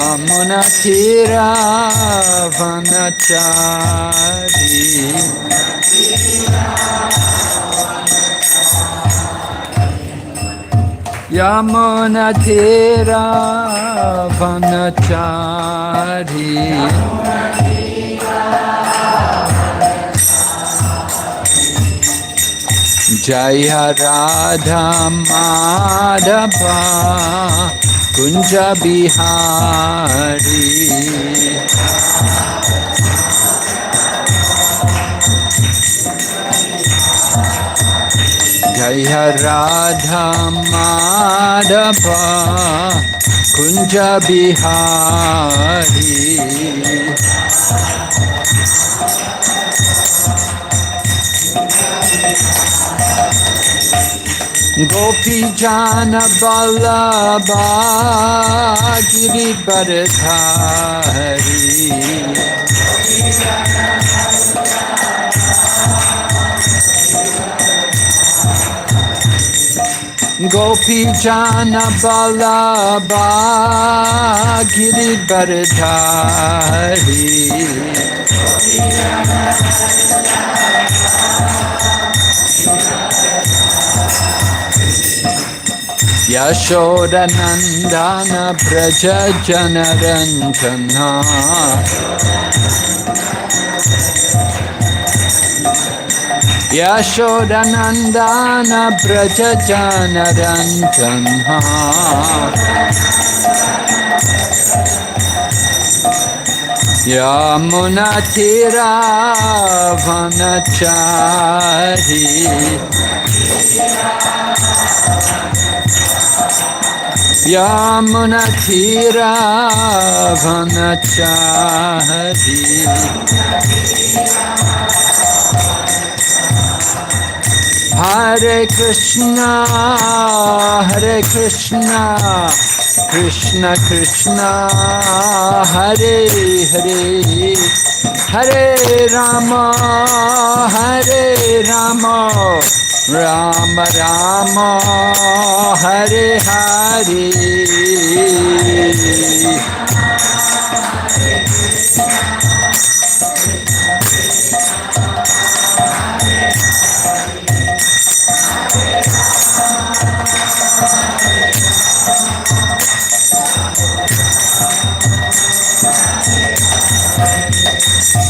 Yamunatira Vanachari Yamunatira Vanachari Jaya Radha Madhava Kunja Bihari Jaya Radha Madhava Kunja Bihari Gopi Jana Vallabha Girivardhari Gopi Jana Vallabha Girivardhari Yashoda Nandana Braja Janaranjana Yashoda Nandana Braja Janaranjana Yamunatira Vanachari Yamunatira Vanachari Hare Krishna Krishna Krishna Hare Hare Hare Rama Rama Rama Hare Hare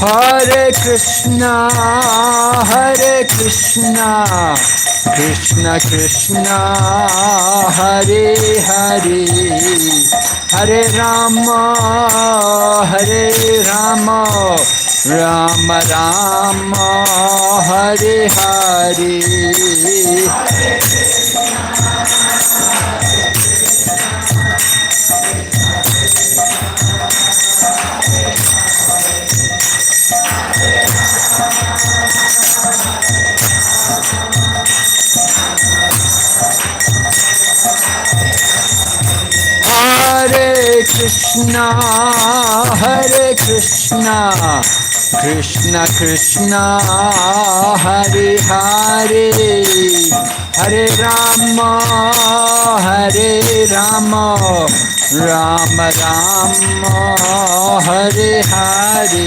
Hare Krishna Krishna Krishna Hare Hare Hare Rama Rama Rama Hare Hare Hare Krishna Krishna Krishna Hare Hare Hare Rama Rama Rama Hare Hare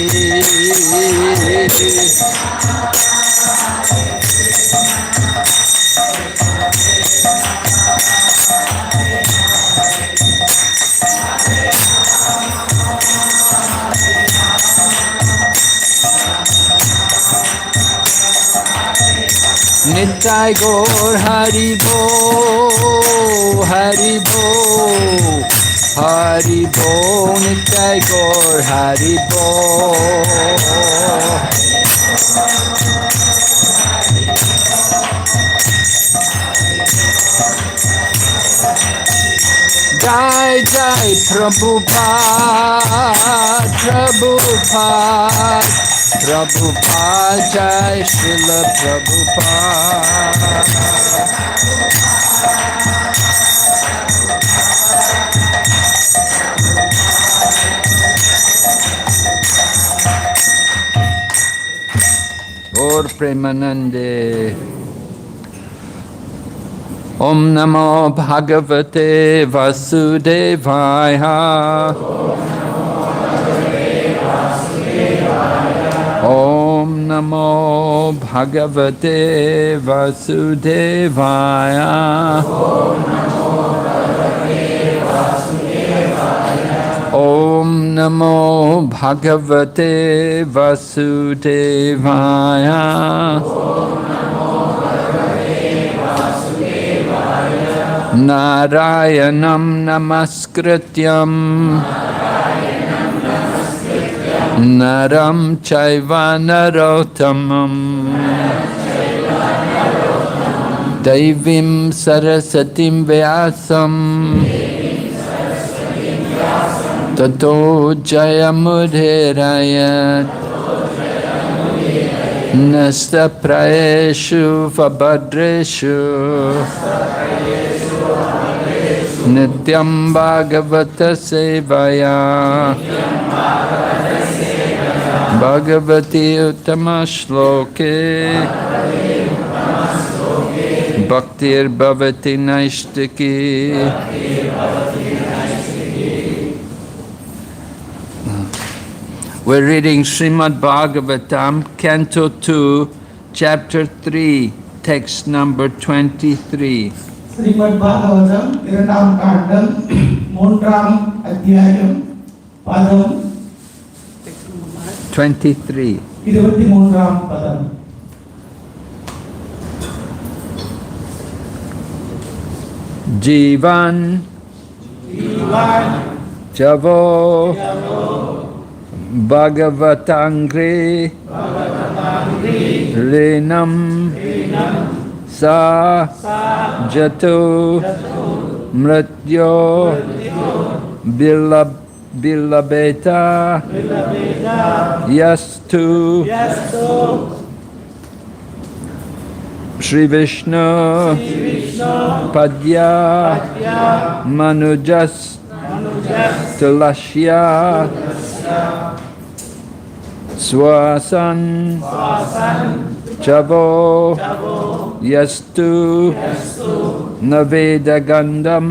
Nitai Gaur Hari Bo Nitai Gaur Hari Bo Jai Jai Prabhupada Jai Srila Prabhupada Gaur Premanande Om Namo Bhagavate Vasudevaya. Om Namo Bhagavate Vasudevaya. Om Namo Bhagavate Vasudevaya. Narayanam Namaskrityam Naram Chaiva Narottamam Daivim Sarasatim Vyasam Tato Jayamudherayat Nasta Praeshu Vabhadreshu Nityam Bhagavata Sevaya Bhagavati Uttama Shloke Bhaktir Bhavati Naishtiki. We're reading Srimad Bhagavatam, Canto 2, Chapter 3, text number 23. Srimad Bhagavatam, இரண்டாம் காண்டம், மூன்றாம் அத்தியாயம், பதம் 23. 23ஆம் பதம். Jivan Chavo Bhagavatangri Renam Sa Jatu Mrityo Bilabeta Yastu Shri Vishnu Padya Manujas Tulashya Swasan Chavo Yastu Navedagandam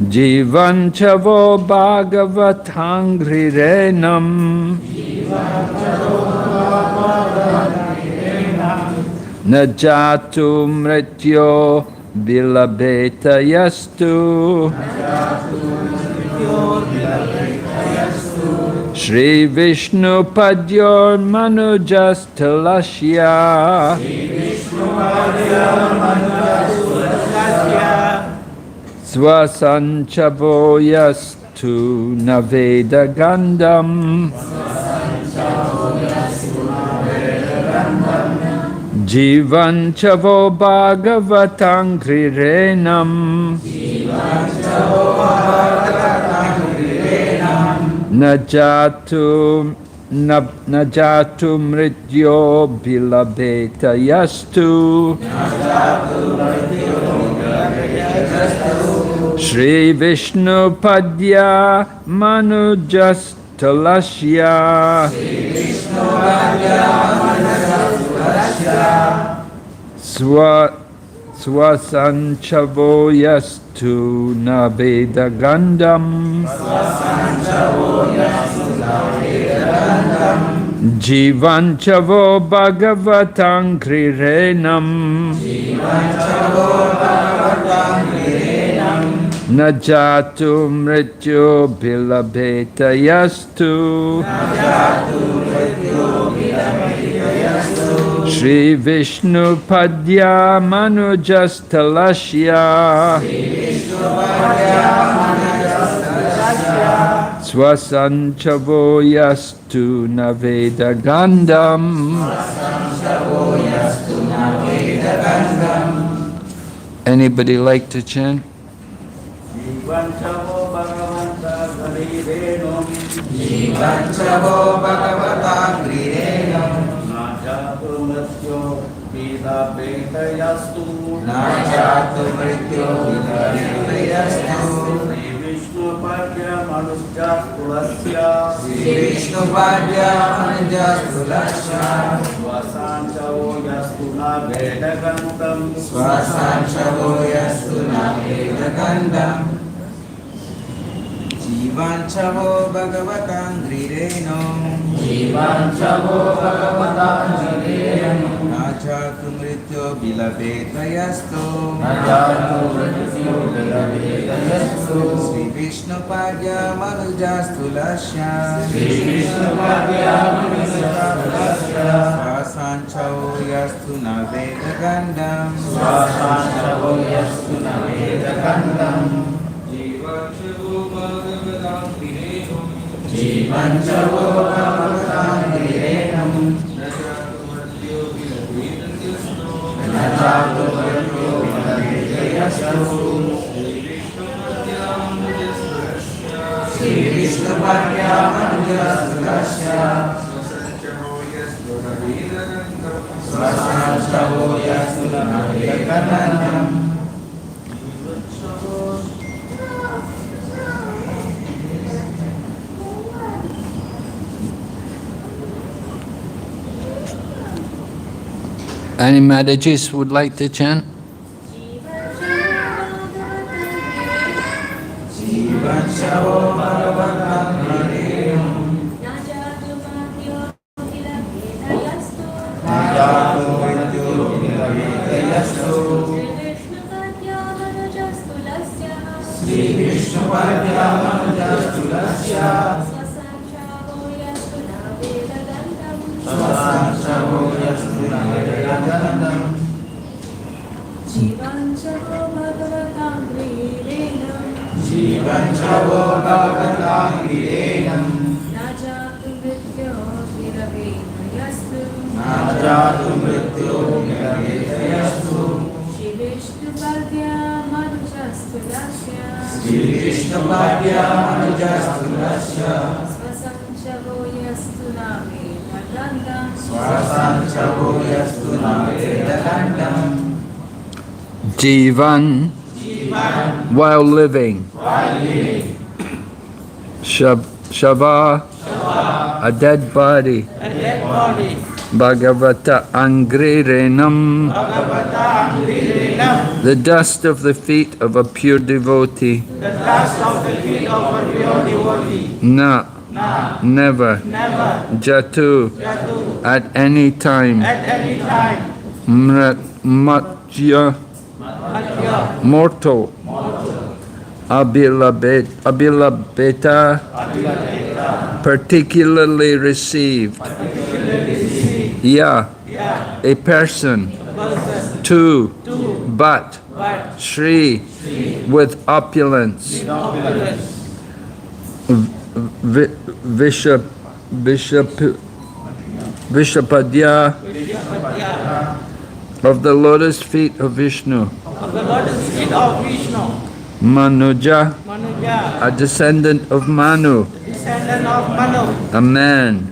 Jivan Chavo Bhagavatangri Renam Najatu Mrityo Bilabeta Yastu Shri Vishnu Padyor Manujas Talashya Swasanchavo Yastu Naveda Gandam Jivan Chavo Bhagavatangri Renam Najatu Mrityo Bilabeta Yastu Shri Vishnu Padya Manujas Talashya Swasanchavo Yastu Naveda Gandam Jivanchavo Bhagavatangri Renam Najatu Mrityo Bilabeta Yastu Shri Vishnu Padya Manujas Talashya Swasanchavo Yastu Naveda Gandam. Anybody like to chant? Jivanchavo Bhagavata Grinam Najatu Mrityo Vidabetayastu Najatu Mrityo Vidabetayastu Shri Vishnu Padya Manujas Tulasya Shri Vishnu Padya Manujas Tulasya Swasanchavo Yastu vedagandam Swasanchavo yastu navedagandam Jivanchavo bhagavatangrirenam Jivanchavo bhagavatangrirenam Nachatu mrityo bilabeta yastu Najatu mrityo bilabeta yastu Sri Vishnu Padya Manujastu Lasya Sri Krishna Balaram Swasanchavo yastu navedagandam Swasanchavo yastu navedagandam Jivanchavo bhagavatangrirenam Najatu mrityo bilabeta yastu Sri Krishna Balaram Swasanchavo yastu navedagandam Any Madajis would like to chant? Jivanchavo bhagavatangrirenam Najatu mrityo bilabeta yastu Sri Krishna Balaram Swasanchavo yastu navedagandam Jivanchavo bhagavatangrirenam Jivanchavo bhagavatangrirenam Najatu mrityo viravena yastu Najatu mrityo bilabeta yastu Shri Vishnu Padya Manujastu Lasya Sri Krishna Balaram Swasanchavo yastu navedagandam Swasanchavo yastu navedagandam Jivan, while living. Shava, a dead body. Bhagavata Angrirenam, the dust of the feet of a pure devotee. Na, never. Jatu, at any time. Matya, mortal. Abhilabeta, particularly received. Ya, a person. Tu, but. Shri, with opulence. Vishapadya, of the lotus feet of Vishnu. Manuja, a descendant of Manu. A man.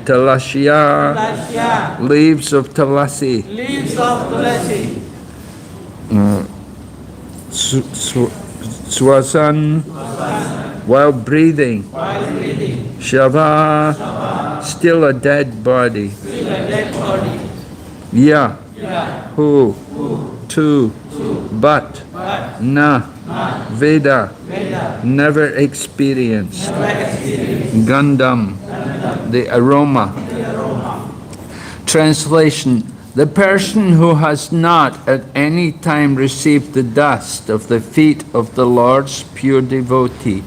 Talasya, leaves of Talasi. Swasan, while breathing. Shava, still a dead body. Ya, who, tu, but, na, Veda, never experienced. Gandham, the aroma. Translation: the person who has not at any time received the dust of the feet of the Lord's pure devotee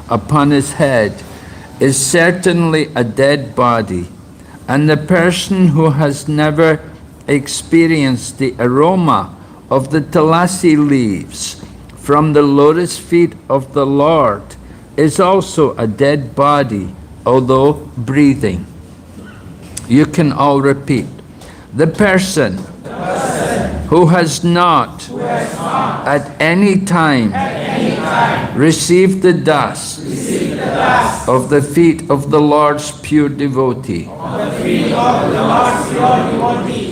upon his head is certainly a dead body, and the person who has never experienced the aroma of the Tulasi leaves from the lotus feet of the Lord is also a dead body, although breathing. You can all repeat. The person who has not at any time received the dust of the feet of the Lord's pure devotee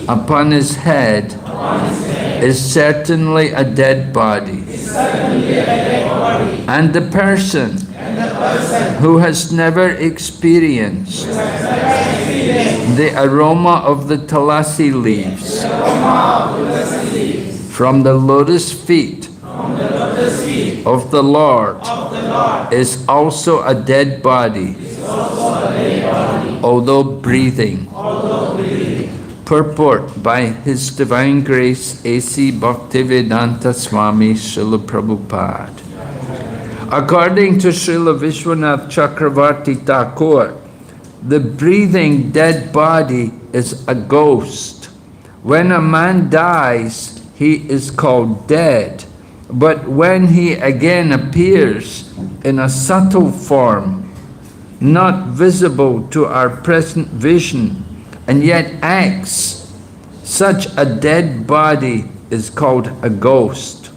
upon his head is certainly a dead body. And the person who has never experienced the aroma of the tulasi leaves from the lotus feet of the Lord is also a dead body, although breathing. Purport by His Divine Grace A.C. Bhaktivedanta Swami Srila Prabhupada. According to Srila Vishwanath Chakravarti Thakur, the breathing dead body is a ghost. When a man dies, he is called dead. But when he again appears in a subtle form, not visible to our present vision, and yet acts, such a dead body is called a ghost.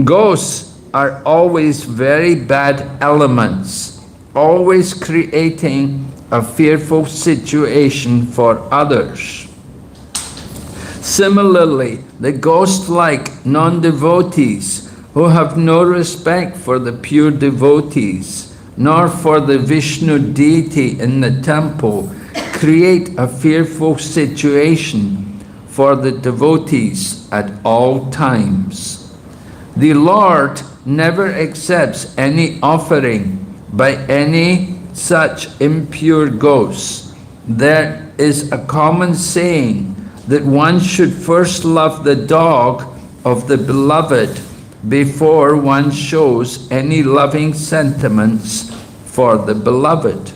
Ghosts are always very bad elements, always creating a fearful situation for others. Similarly, the ghost-like non-devotees who have no respect for the pure devotees, nor for the Vishnu deity in the temple, create a fearful situation for the devotees at all times. The Lord never accepts any offering by any such impure ghosts. There is a common saying that one should first love the dog of the beloved before one shows any loving sentiments for the beloved.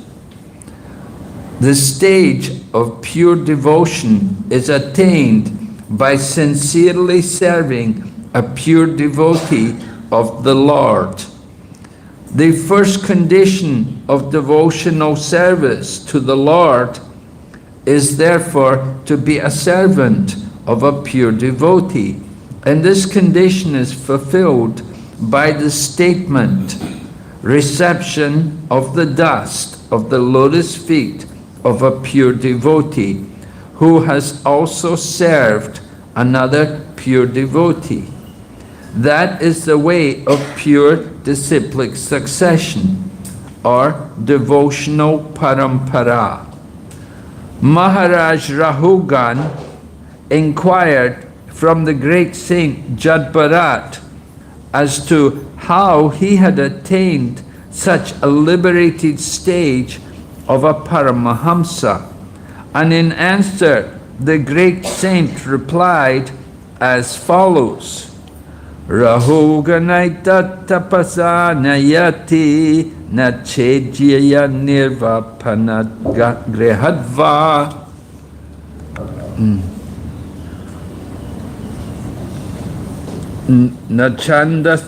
The stage of pure devotion is attained by sincerely serving a pure devotee of the Lord. The first condition of devotional service to the Lord is therefore to be a servant of a pure devotee. And this condition is fulfilled by the statement, reception of the dust of the lotus feet of a pure devotee who has also served another pure devotee. That is the way of pure disciplic succession or devotional parampara. Maharaj Rahugan inquired from the great saint Jadbharat as to how he had attained such a liberated stage of a Paramahamsa. And in answer, the great saint replied as follows: Rahuganaita tapasa nayati nachejya nirvapanat grehadva. Nachandasa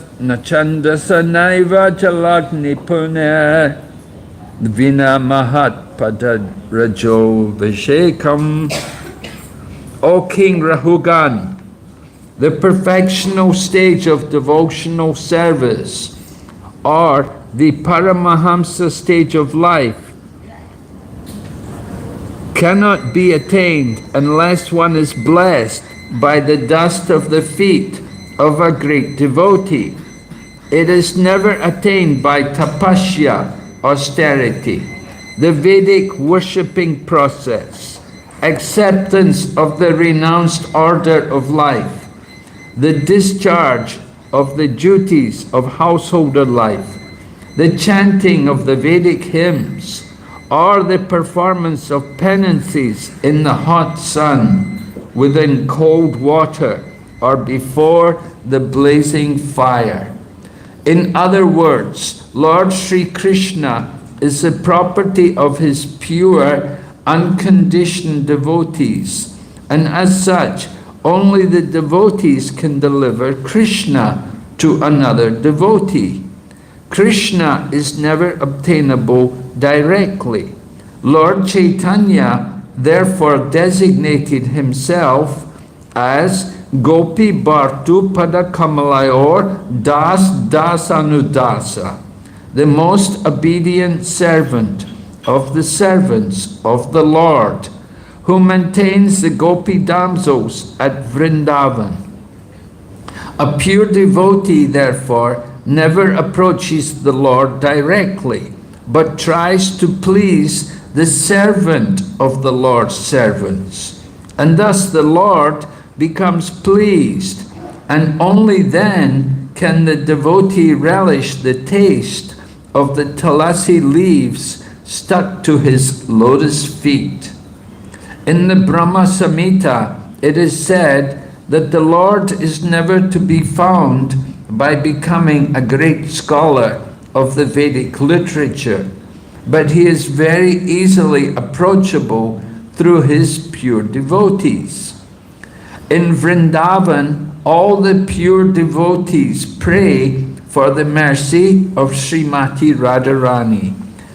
naiva jalagni pune vina mahat padad rajo vishekam. O King Rahugan, the perfectional stage of devotional service, or the Paramahamsa stage of life, cannot be attained unless one is blessed by the dust of the feet of a great devotee. It is never attained by tapasya, austerity, the Vedic worshipping process, acceptance of the renounced order of life, the discharge of the duties of householder life, the chanting of the Vedic hymns, or the performance of penances in the hot sun, within cold water, or before the blazing fire. In other words, Lord Sri Krishna is the property of his pure, unconditioned devotees, and as such, only the devotees can deliver Krishna to another devotee. Krishna is never obtainable directly. Lord Chaitanya therefore designated himself as Gopi Bhartu Pada Kamalayor Das Dasanudasa, the most obedient servant of the servants of the Lord, who maintains the Gopi damsels at Vrindavan. A pure devotee, therefore, never approaches the Lord directly, but tries to please the servant of the Lord's servants. And thus the Lord becomes pleased, and only then can the devotee relish the taste of the tulasi leaves stuck to his lotus feet. In the Brahma Samhita, it is said that the Lord is never to be found by becoming a great scholar of the Vedic literature, but he is very easily approachable through his pure devotees. In Vrindavan, all the pure devotees pray for the mercy of Srimati Radharani,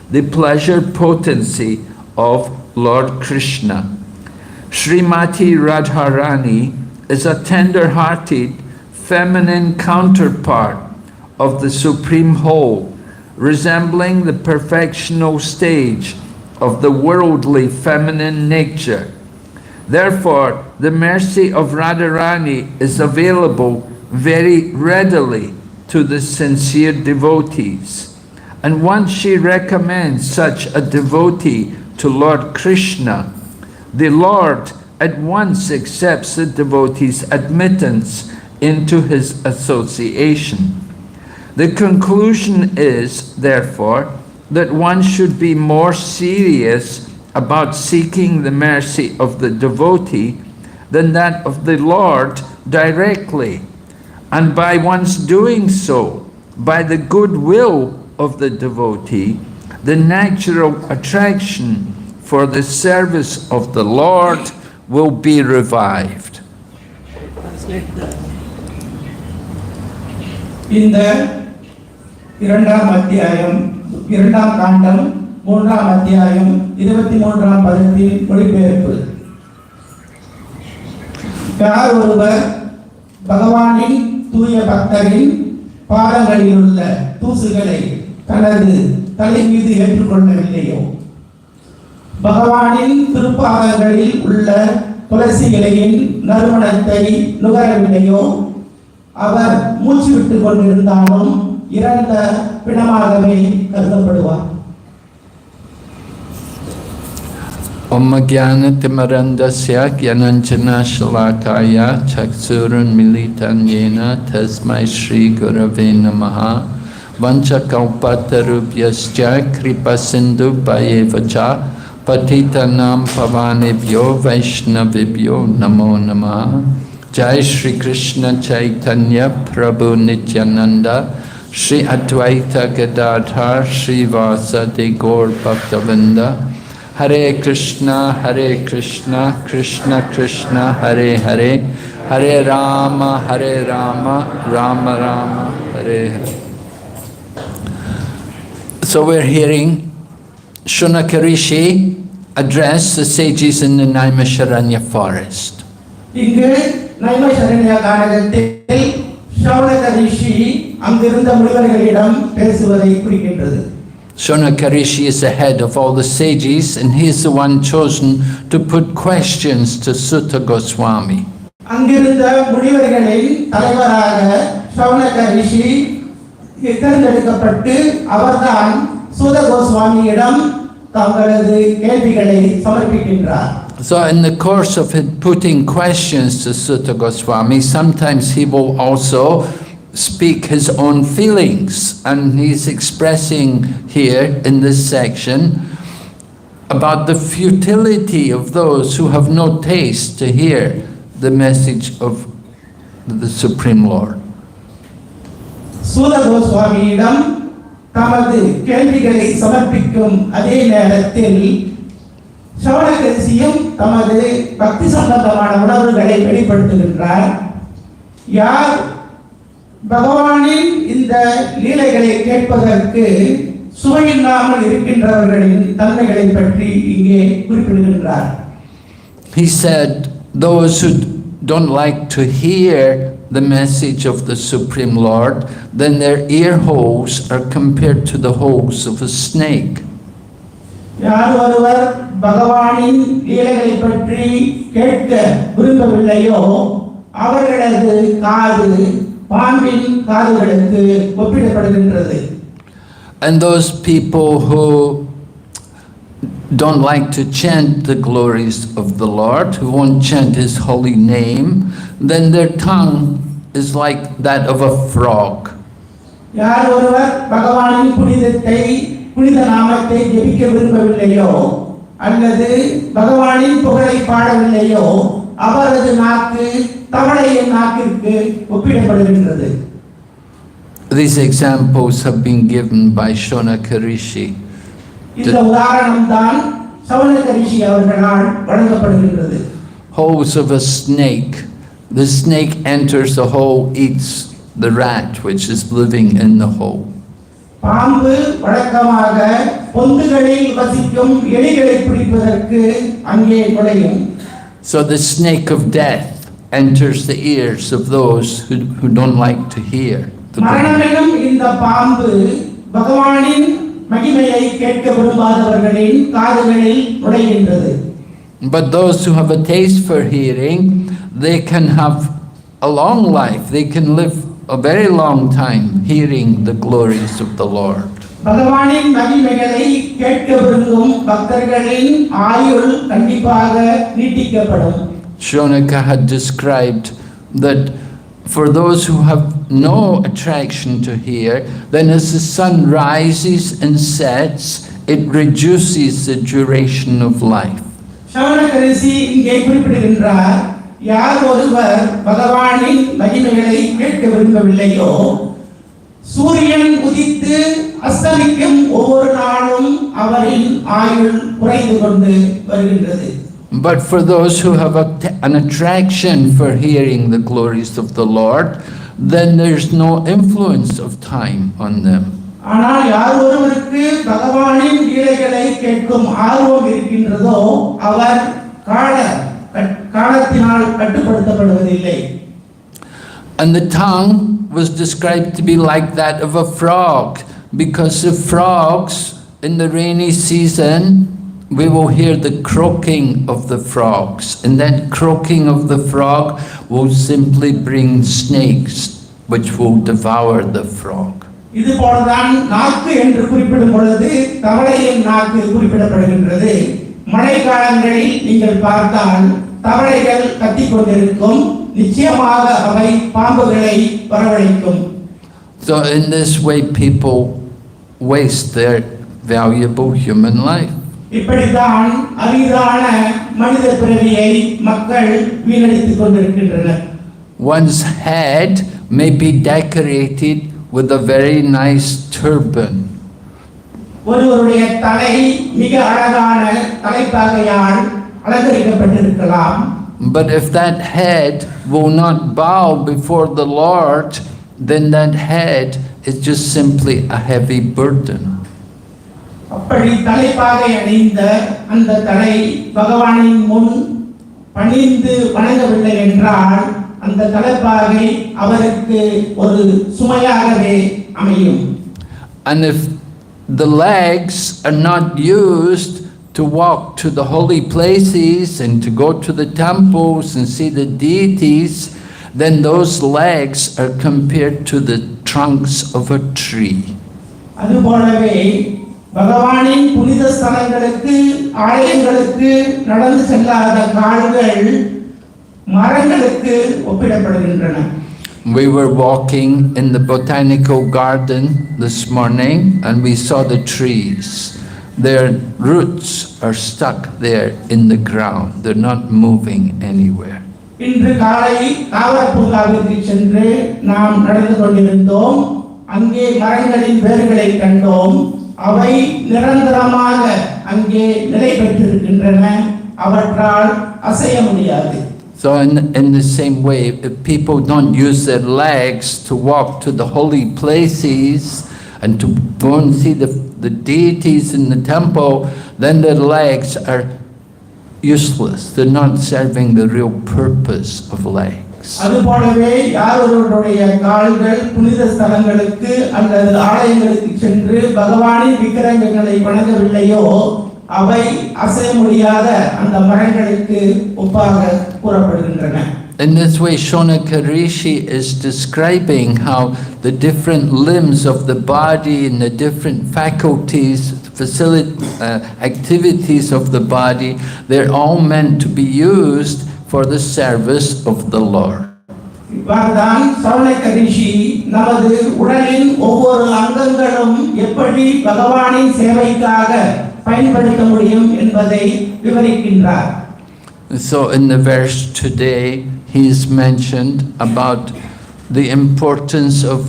the pleasure potency of Lord Krishna. Srimati Radharani is a tender-hearted, feminine counterpart of the Supreme Whole, resembling the perfectional stage of the worldly feminine nature. Therefore, the mercy of Radharani is available very readily to the sincere devotees. And once she recommends such a devotee to Lord Krishna, the Lord at once accepts the devotee's admittance into his association. The conclusion is, therefore, that one should be more serious about seeking the mercy of the devotee than that of the Lord directly. And by one's doing so, by the goodwill of the devotee, the natural attraction for the service of the Lord will be revived. இந்த இரண்டாம் அத்தியாயம், இரண்டாம் காண்டம், மூன்றாம் அத்தியாயம், 23ஆம் பதத்தின் மொழிபெயர்ப்பு. யார் ஒருவர் பகவானின் தூய பக்தரின் பாதங்களில் உள்ள தூசுகளை தனது தலை மீது ஏற்றுக்கொள்ளவில்லையோ, பகவானின் திருப்பாதங்களில் உள்ள துளசி இலையின் நறுமணத்தை நுகரவில்லையோ, அவர் மூச்சு விட்டுக் கொண்டிருந்தாலும் இறந்த பிணமாகவே கருதப்படுவார். Om Jnana-timirandasya Jnananjana Shalakaya Chaksurun Militan Yena Tasmai Shri Gurave Namaha Vanchakalpatarubhyascha Kripasindu Bhayevacha Patitanam Pavanebhyo Vaishnavibhyo Namo Namaha. Jai Shri Krishna Chaitanya Prabhu Nityananda Shri Advaita Gadadhar Shri Vasadi Gaur Bhaktavinda Hare Krishna Krishna Krishna Hare Hare Hare Rama Rama Rama Hare Hare. So we're hearing Shunaka Rishi address the sages in the Naimisharanya forest. இங்கு நைமிஷாரண்ய கானகத்தில் ஷௌனக ரிஷி அங்கிருந்த முனிவர்களிடம் பேசுவதை குறிக்கின்றது. Shunaka Rishi is the head of all the sages, and he is the one chosen to put questions to Sutta Goswami. அங்கிருந்த முனிவர்களின் தலைவராக ஷௌனக ரிஷி தேர்ந்தெடுக்கப்பட்டு அவர்தான் சூத கோஸ்வாமியிடம் தங்களது கேள்விகளை சமர்ப்பிக்கின்றார். So in the course of him putting questions to Sutta Goswami, sometimes he will also speak his own feelings, and he's expressing here in this section about the futility of those who have no taste to hear the message of the Supreme Lord. சூத கோஸ்வாமியிடம் தமது கேள்விகளை சமர்ப்பிக்கும் அதே நேரத்தில் ஷௌனக ரிஷியும் தமது பக்தி சம்பந்தமான உணர்வுகளை வெளிப்படுத்துகின்றார். யார் பகவானின் இந்த லீலைகளை கேட்பதற்கு சுவையில்லாமல் இருக்கின்றவர்களின் தன்மைகளை பற்றி இங்கே குறிப்பிடுகின்றார். He said, those who don't like to hear the message of the Supreme Lord, then their ear holes are compared to the holes of a snake. யார் ஒருவர் பகவானின் லீலைகளை பற்றி கேட்க விரும்பவில்லையோ, அவர்களது காது பாம்பின் காதுகளுக்கு ஒப்பிடப்படுகின்றது. And those people who don't like to chant the glories of the Lord, who won't chant His holy name, then their tongue is like that of a frog. யார் ஒருவர் பகவானின் புனித நாமத்தை ஜெபிக்க விரும்பவில்லையோ அல்லது பகவானின் புகழை பாடவில்லையோ அவரது நாக்கு தவளையின் நாக்கிற்கு ஒப்பிடப்படுகின்றது. These examples have been given by Shonaka Rishi. இந்த உதாரணம் தான் சௌனக ரிஷி அவர்களால் வழங்கப்படுகின்றது. Holes of a snake. The snake enters the hole, eats the rat which is living in the hole. பாம்பு வழக்கமாக பொந்துகளில் வசிக்கும் எலிகளை பிடிப்பதற்கு அங்கே நுழையும். So the snake of death enters the ears of those who don't like to hear. மரணமெனும் இந்த பாம்பு பகவானின் மகிமையை கேட்க விரும்பாதவர்களின் காதுகளில் நுழைகின்றது. But those who have a taste for hearing, they can have a long life. They can live a very long time hearing the glories of the Lord. பகவானின் மகிமைகளை கேட்க விரும்பும் பக்தர்களின் ஆயுள் கண்டிப்பாக நீட்டிக்கப்படும். Shonaka had described that for those who have no attraction to hear, then as the sun rises and sets, it reduces the duration of life. சௌனக ரிஷி இங்கே குறிப்பிடுகின்றார், யார் ஒருவர் பகவானின் மகிமைகளை கேட்க விரும்பவில்லையோ சூரியன் உதித்து அஸ்தமிக்கும் ஒவ்வொரு நாளும் அவரின் ஆயுள் குறைந்து கொண்டு வருகின்றது. But for those who have an attraction for hearing the glories of the Lord, then there's no influence of time on them. ஆனால் யார் ஒருவருக்கு பகவானின் லீலைகளை கேட்கும் ஆர்வம் இருக்கின்றதோ அவர் காலத்தினால் கட்டுப்படுத்தப்படுவதில்லை. And the tongue was described to be like that of a frog, because the frogs in the rainy season, we will hear the croaking of the frogs, and that croaking of the frog will simply bring snakes which will devour the frog. இது போலதான் நாக்கு என்று குறிப்பிடும் பொழுது தவளையின் நாக்கு குறிப்பிடப்படுகின்றது. மழை காலங்களில் நீங்கள் பார்த்தால் தவளைகள் கத்திக் கொண்டிருக்கும், நிச்சயமாக அவை பாம்புகளை வரவழைக்கும். So in this way people waste their valuable human life. இப்படித்தான் அரிதான மனித பிறவியை மக்கள் வீணடித்துக் கொண்டிருக்கின்றனர். One's head may be decorated with a very nice turban. ஒருவருடைய தலை மிக அழகான தலைப்பாகையால் அலங்கரிக்கப்பட்டிருக்கலாம். But if that head will not bow before the Lord, then that head is just simply a heavy burden. அப்படி தலைப்பாகை அணிந்த அந்த தலை பகவானின் முன் பணிந்து வணங்கவில்லை என்றால் அந்த தலைப்பாகை அவருக்கு ஒரு சுமையாகவே அமையும். And if the legs are not used to walk to the holy places and to go to the temples and see the deities, then those legs are compared to the trunks of a tree. அதுபோலவே பகவானின் புனித ஸ்தலங்களுக்கு ஆலயங்களுக்கு நடந்து செல்லாத கால்கள் மரங்களுக்கு ஒப்பிடப்படுகின்றன. We were walking in the botanical garden this morning and we saw the trees. Their roots are stuck there in the ground. They're not moving anywhere. இன்று காலை தாவர பூங்காவிற்கு சென்று நாம் நடந்து கொண்டிருந்தோம். அங்கே மரங்களின் வேர்களை கண்டோம். அவை நிரந்தரமாக அங்கே நிலை பெற்றிருக்கின்றன. அவற்றால் அசைய முடியாது. So in the same way, if people don't use their legs to walk to the holy places and to go and see the deities in the temple, then their legs are useless. They're not serving the real purpose of legs. அதுபோலவே யார் ஒருவருடைய கால்கள் புனித ஸ்தலங்களுக்கு அல்லது ஆலயங்களுக்கு சென்று பகவானின் விக்கிரகங்களை வணங்கவில்லையோ அவை அசைய முடியாத அந்த மரங்களுக்கு ஒப்பாக கூறப்படுகின்றன. In this way, Shonaka Rishi is describing how the different limbs of the body and the different faculties activities of the body, they're all meant to be used for the service of the Lord. இவ்வாறுதான் சௌனக ரிஷி நமது உடலின் ஒவ்வொரு அங்கங்களும் எப்படி பகவானின் சேவைக்காக பயன்படுத்த முடியும் என்பதை விவரிக்கின்றார். So in the verse today, he's mentioned about the importance of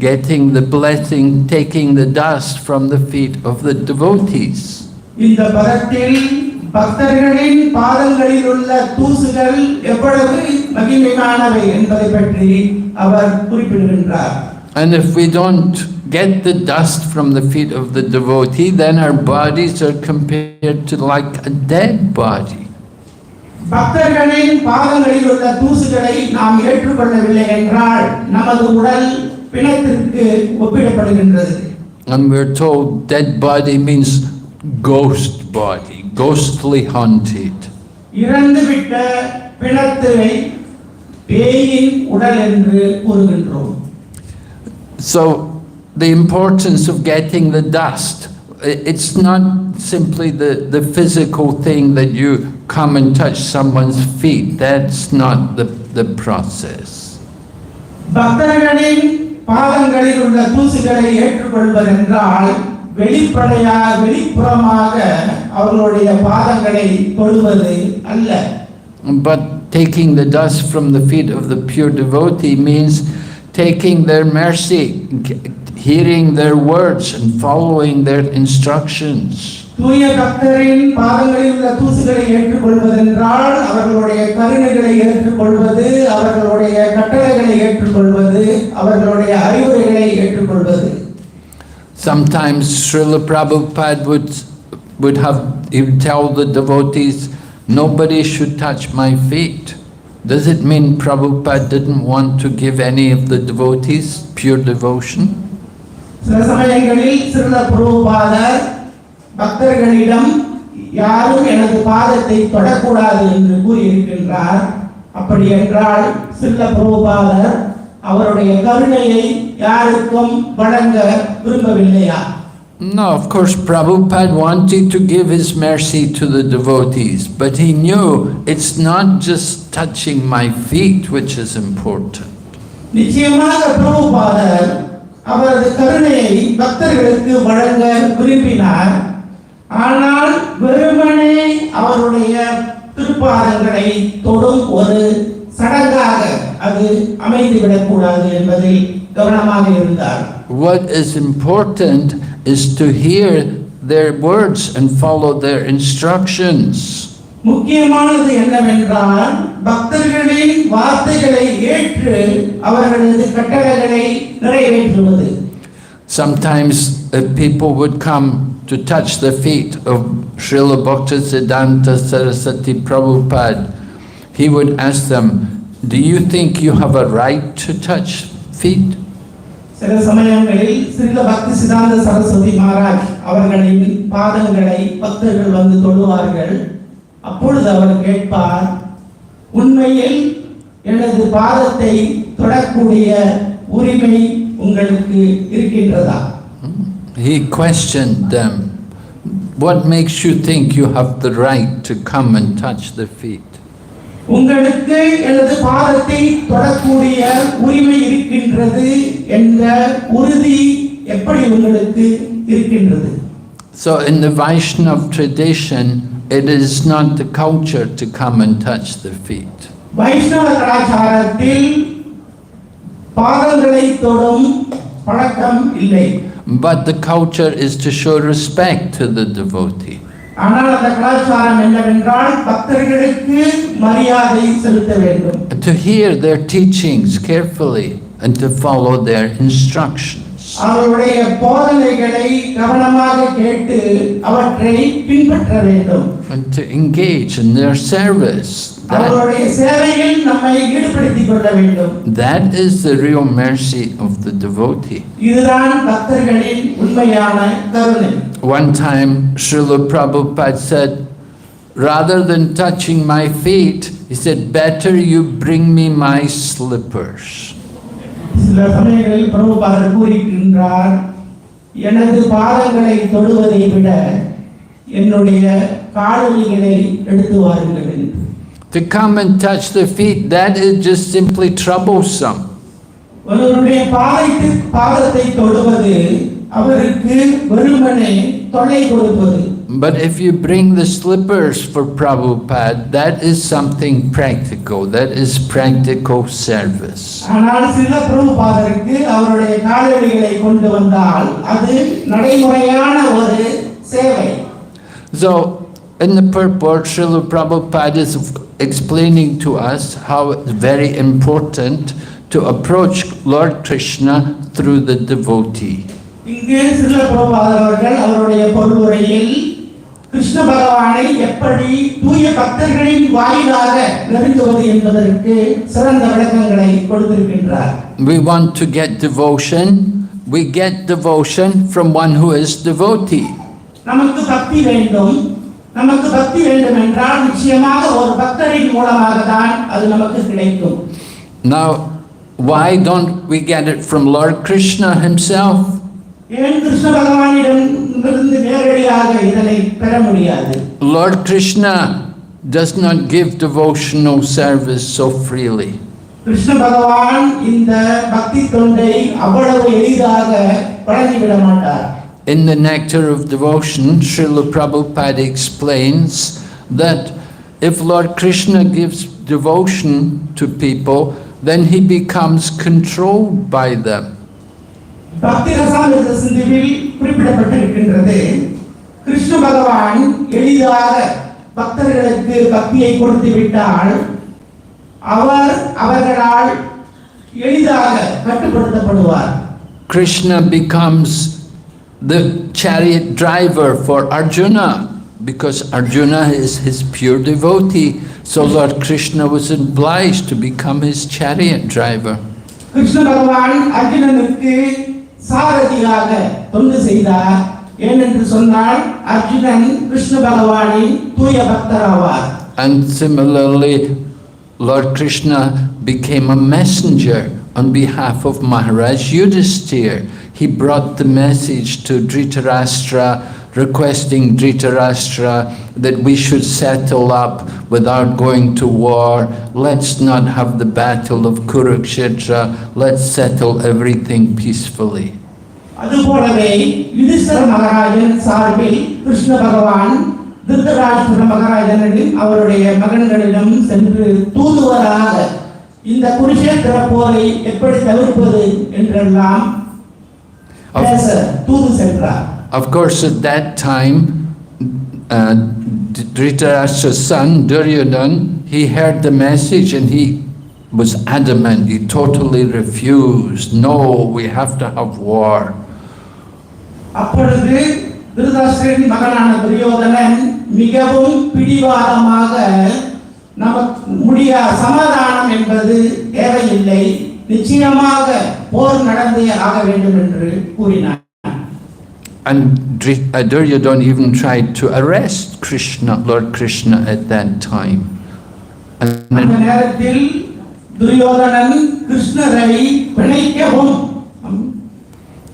getting the blessing, taking the dust from the feet of the devotees. இந்த பதத்தில் பக்தர்களின் பாதங்களில் உள்ள தூசுகள் எவ்வளவு மகிமையானவை என்பதை பற்றி அவர் குறிப்பிடுகின்றார். And if we don't get the dust from the feet of the devotee, then our bodies are compared to like a dead body. பக்தர்களின் பாதங்களில் உள்ள தூசுகளை நாம் ஏற்றுக்கொள்ளவில்லை என்றால் நமது உடல் பிணத்திற்கு ஒப்பிடப்படுகின்றது. And we're told dead body means ghost body, ghostly haunted. இறந்துவிட்ட பிணத்தை பேயின் உடல் என்று கூறுகின்றோம். So the importance of getting the dust, it's not simply the physical thing that you come and touch someone's feet. That's not the process. பக்தர்களின் பாதங்களில் உள்ள தூசுகளை ஏற்றுக்கொள்வதென்றால் வெளிப்புறமாக அவர்களுடைய பாதங்களை தொடுவது அல்ல. But taking the dust from the feet of the pure devotee means taking their mercy, hearing their words and following their instructions. தூய பக்தரின் பாதங்களில் உள்ள தூசுகளை ஏற்றுக்கொள்வதென்றால் அவர்களுடைய கருணைகளை ஏற்றுக்கொள்வது, அவர்களுடைய கட்டளைகளை ஏற்றுக்கொள்வது, அவர்களுடைய அறிவுரைகளை ஏற்றுக்கொள்வது. Sometimes Srila Prabhupada would he would tell the devotees, nobody should touch my feet. Does it mean Prabhupada didn't want to give any of the devotees pure devotion? சில சமயங்களில் ஸ்ரீல பிரபுபாதர் பக்தர்களிடம் யாரும் எனது பாதத்தை தொடக்கூடாது என்று கூறியிருக்கின்றார். அப்படி என்றால் ஸ்ரீல பிரபுபாதர் அவருடைய கருணையை யாருக்கும் வழங்க விரும்பவில்லையா? No, of course Prabhupada wanted to give his mercy to the devotees, but he knew it's not just touching my feet which is important. நிச்சயமாக பிரபுபாதர் அவரது கருணையை பக்தர்களுக்கு வழங்க விரும்பினார். ஆனால் வெறுமனே அவருடைய திருப்பாதங்களை தொடும் ஒரு சடங்காக அது அமைந்துவிடக்கூடாது என்பதில் கவனமாக இருந்தார். What is important is to hear their words and follow their instructions. முக்கியமானது என்னவென்றால் பக்தர்களின் வார்த்தைகளை ஏற்று அவர்களது கட்டளைகளை நிறைவேற்றுவது. Sometimes people would come to touch the feet of Srila Bhaktisiddhanta Saraswati Prabhupada. He would ask them, do you think you have a right to touch feet? சில சமயங்களில் ஸ்ரீல பக்தி சித்தாந்த சரஸ்வதி மகாராஜ் அவர்களின் பாதங்களை பக்தர்கள் வந்து தொடுவார்கள். அப்பொழுது அவர் கேட்பார், உண்மையில் எனது பாதத்தை தொடக்கூடிய உரிமை உங்களுக்கு இருக்கின்றதா? He questioned them, what makes you think you have the right to come and touch the feet? உங்களுக்கு எனது பாதத்தை தொடக்கூடிய உரிமை இருக்கின்றது என்ற உறுதி எப்படி உங்களுக்கு இருக்கின்றது? So in the Vaishnava tradition, it is not the culture to come and touch the feet. வைஷ்ணவ கலாச்சாரத்தில் பாதங்களை தொடும் பழக்கம் இல்லை. But the culture is to show respect to the devotee. ஆனால் அந்த கலாச்சாரம் என்னவென்றால் பக்தர்களுக்கு மரியாதை செலுத்த வேண்டும். To hear their teachings carefully and to follow their instructions. அவருடைய போதனைகளை கவனமாக கேட்டு அவற்றை பின்பற்ற வேண்டும். And to engage in their service. அவருடைய சேவையில் நம்மை ஈடுபடுத்திக் கொள்ள வேண்டும். That is the real mercy of the devotee. இதுதான் பக்தர்களின் உண்மையான கருணை. One time Srila Prabhupada said, rather than touching my feet, he said, better you bring me my slippers. சில சமயங்களில் பிரபுபாதர் கூறுகின்றார், எனது பாதங்களை தொடுவதை விட என்னுடைய காலடிகளை எடுத்து வாருங்கள் என்று. To come and touch the feet, that is just simply troublesome. ஒருவருடைய பாதத்தை தொடுவது அவருக்கு வெறுமனே தொல்லை கொடுப்பது. But if you bring the slippers for Prabhupada, that is something practical. That is practical service. ஆனால் சில பிரபுபாதருக்கு அவருடைய காலடிகளை கொண்டு வந்தால் அது நடைமுறையான ஒரு சேவை. So, in the purport, Srila Prabhupada is explaining to us how it's very important to approach Lord Krishna through the devotee. இங்கே சில பிரபுபாதர் அவர்கள் அவருடைய பொருளுரையில் கிருஷ்ண பகவானை எப்படி தூய பக்தர்களின் வாயிலாக நெருங்குவது என்பதற்கு சிறந்த விளக்கங்களை கொடுத்திருக்கின்றார். We want to get devotion. We get devotion from one who is devotee. நமக்கு பக்தி வேண்டும். நமக்கு பக்தி வேண்டும் என்றால் நிச்சயமாக ஒரு பக்தரின் மூலமாக தான் அது நமக்கு கிடைக்கும். Now, why don't we get it from Lord Krishna himself? ஏன் கிருஷ்ண பகவானிடமிருந்து நேரடியாக இதனை பெற முடியாது? Lord Krishna does not give devotional service so freely. Krishna பகவான் இந்த பக்தி தொண்டை அவ்வளவு எளிதாக வழங்கிவிட மாட்டார். In the Nectar of Devotion, Srila Prabhupada explains that if Lord Krishna gives devotion to people, then he becomes controlled by them. பக்தி ரசாமிர்த சிந்துவில் குறிப்பிடப்பட்டிருக்கின்றது, கிருஷ்ண பகவான் எளிதாக பக்தர்களுக்கு பக்தியை கொடுத்து விட்டால் அவர்களால் எளிதாக கட்டுப்படுத்தப்படுவார். Krishna becomes the chariot driver for Arjuna, because Arjuna is his pure devotee. So Lord Krishna was obliged to become his chariot driver. Krishna பகவான் அர்ஜுனனுக்கு சாரதியாக தொண்டு செய்தார். ஏனென்று சொன்னால் அர்ஜுனன் கிருஷ்ண பகவானின் தூய பக்தராவார். And similarly, Lord Krishna became a messenger on behalf of Maharaj Yudhisthira. He brought the message to Dhritarashtra, requesting Dhritarashtra that we should settle up without going to war. Let's not have the battle of Kurukshetra. Let's settle everything peacefully. அதுபோலவே யுதிஷ்டர மகாராஜன் சார்பில் கிருஷ்ண பகவான் திருதராஷ்டிர மகாராஜனிடம் அவருடைய மகன்களிடம் சென்று தூதுவராக இந்த குருஷேத்திர போரை எப்படி தவிர்ப்பது என்றெல்லாம் பேச தூது சென்றார். Of course, at that time, Dhritarashtra's son, Duryodhana, he heard the message and he was adamant. He totally refused. No, we have to have war. அப்பொழுது திருதராஷ்டிரனின் மகனான துரியோதனன் மிகவும் பிடிவாதமாக நமக்கு சமாதானம் என்பது தேவையில்லை, நிச்சயமாக போர் நடந்தே ஆக வேண்டும் என்று கூறினார். And Duryodhana even tried to arrest Krishna, Lord Krishna at that time. அந்த நேரத்தில் துரியோதனன் கிருஷ்ணரை பிணைக்கவும்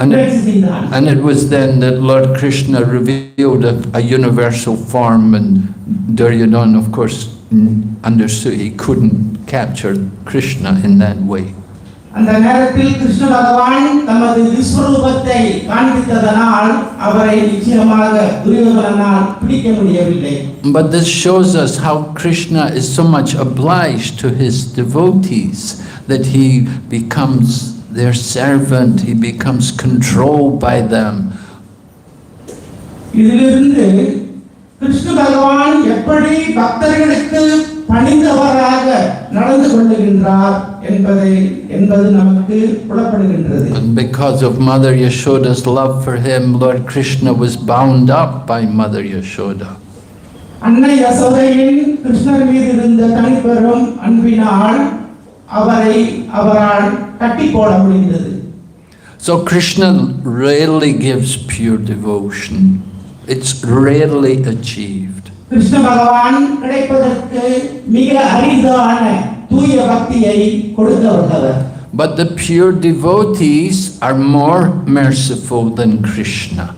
முயற்சி செய்தான். And it was then that Lord Krishna revealed a universal form, and Duryodhana, of course, understood he couldn't capture Krishna in that way. அந்த நேரத்தில் கிருஷ்ண பகவான் தமது விஸ்வரூபத்தை காண்பித்ததனால் அவரை நிச்சயமாக துரியோதனனால் பிடிக்க முடியவில்லை. But this shows us how Krishna is so much obliged to his devotees that he becomes their servant, he becomes controlled by them. இதிலிருந்து கிருஷ்ண பகவான் எப்படி பக்தர்களுக்கு பணிந்தவராக நடந்து கொள்ளுகின்றார் என்பது நமக்கு புலப்படுகின்றது. And because of Mother Yashoda's love for him, Lord Krishna was bound up by Mother Yashoda. அன்னை யசோதையின் கிருஷ்ணர் மீது இருந்த தனிப்பெரும் அன்பினால் அவரால் கட்டி போட முடிந்தது. So Krishna rarely gives pure devotion. It's rarely achieved. Krishna பகவான் கிடைப்பதற்கு மிக அரிதான தூய பக்தியை கொடுக்க வல்லவர். But the pure devotees are more merciful than Krishna,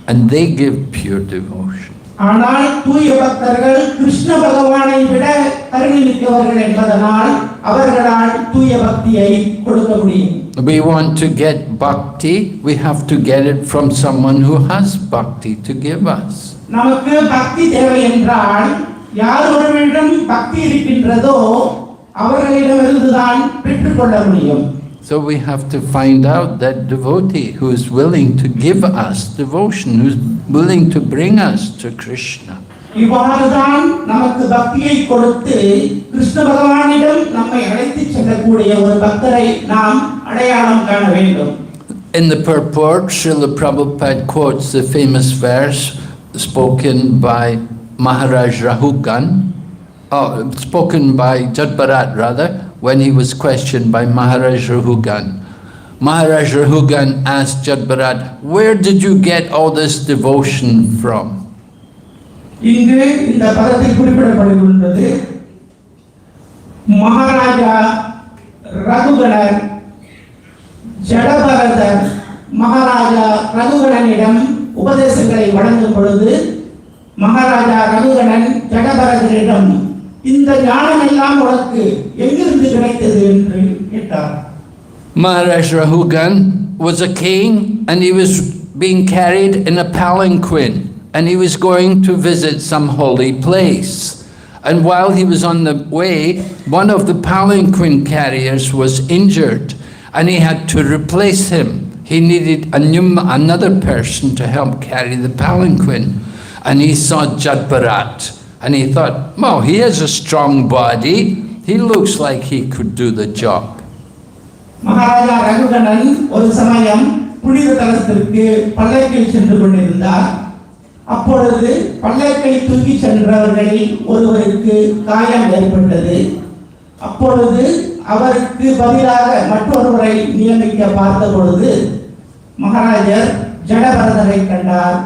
and they give pure devotion. ஆனால் தூய பக்தர்கள் கிருஷ்ண பகவானை விட கருணை மிக்கவர்கள் என்பதனால் அவர்களால் தூய பக்தியை கொடுக்க முடியும். We want to get bhakti, we have to get it from someone who has bhakti to give us. நமக்கு பக்தி தேவை என்றால் யாரிடம் பக்தி இருக்கின்றதோ அவர்களிடமிருந்து தான் பெற்றுக்கொள்ள முடியும். So we have to find out that devotee who is willing to give us devotion, who is willing to bring us to Krishna. இவ்வாறுதான் நமக்கு பக்தியை கொடுத்து கிருஷ்ண பகவானிடம் நம்மை அழைத்துச் செல்லக்கூடிய ஒரு பக்தரை நாம் அடையாளம் காண வேண்டும். In the purport, Srila Prabhupada quotes the famous verse spoken by Maharaj Rahugan, spoken by Jadbharat rather, when he was questioned by Maharaj Rahugan. Maharaj Rahugan asked Jadbharat, where did you get all this devotion from? இங்கு இந்த பதத்தில் குறிப்பிடப்படுகின்றது மகாராஜா ரகுகணர் ஜடபரதர் மகாராஜா ரகுகணனிடம் உபதேசங்களை வழங்கும் பொழுது மகாராஜா ரகுகணன் ஜடபரதரிடம் இந்த ஞானம் எல்லாம் உனக்கு எங்கிருந்து கிடைத்தது என்று கேட்டார். Maharaj Rahugan was a king and he was being carried in a palanquin and he was going to visit some holy place. And while he was on the way, one of the palanquin carriers was injured and he had to replace him. He needed another person to help carry the palanquin. And he saw Jadbharat and he thought, oh, he has a strong body. He looks like he could do the job. Maharaja Rahugana ஒரு சமயம் புனித தலத்திற்கு பல்லக்கில் சென்று கொண்டிருந்தார். அப்பொழுது பல்லக்கை தூக்கி சென்றவர்களில் ஒருவருக்கு காயம் ஏற்பட்டது. அப்பொழுது அவருக்கு பதிலாக மற்றொருவரை நியமிக்க பார்த்த பொழுது மகாராஜர் ஜடபரதரை கண்டார்.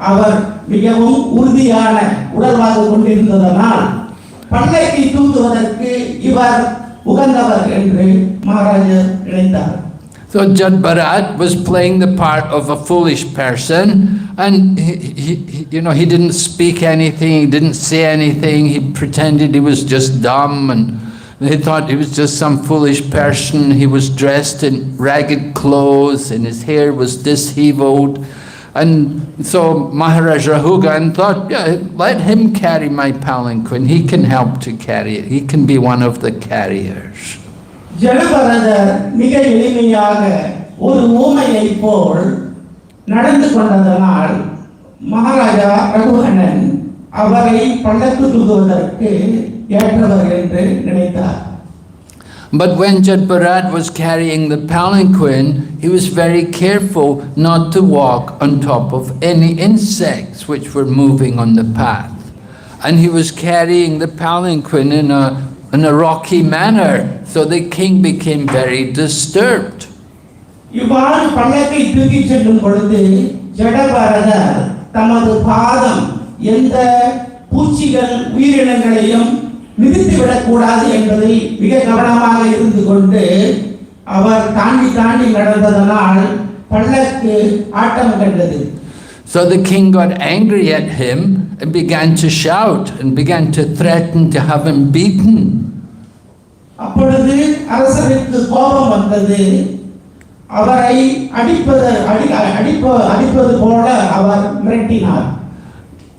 அவர் மிகவும் உறுதியான உடல்வாகு கொண்டிருந்ததனால் பல்லக்கை தூக்குவதற்கு இவர் உகந்தவர் என்று மகாராஜர் நினைத்தார். So Jadbharat was playing the part of a foolish person, and he didn't speak anything, he didn't say anything, he pretended he was just dumb, and they thought he was just some foolish person. He was dressed in ragged clothes and his hair was disheveled. And so Maharaj Rahugan thought, yeah, let him carry my palanquin, he can help to carry it, he can be one of the carriers. ஜடபரதர் மிக எளிமையாக ஒரு ஊமையை போல் நடந்து கொண்டதனால் மகாராஜா ரகுகணன் அவரை பல்லக்கு தூக்குவதற்கு ஏற்றவர் என்று நினைத்தார். But when Jadbharat was carrying the palanquin, he was very careful not to walk on top of any insects which were moving on the path. And he was carrying the palanquin in a rocky manner, so the king became very disturbed. இவ்வாறு பல்லக்கை தூக்கி செல்லும் பொழுது ஜடபரதர் தமது பாதம் எந்த பூச்சிகள் உயிரினங்களையும் மிதித்துவிடக் கூடாது என்பதில் மிக கவனமாக இருந்து கொண்டு அவர் தாண்டி தாண்டி நடந்ததனால் பல்லக்கு ஆட்டம் கண்டது. So the king got angry at him and began to shout and began to threaten to have him beaten. அப்பொழுது அரசருக்கு கோபம் வந்தது. அவரை அடிப்பது போல அவர் மிரட்டினார்.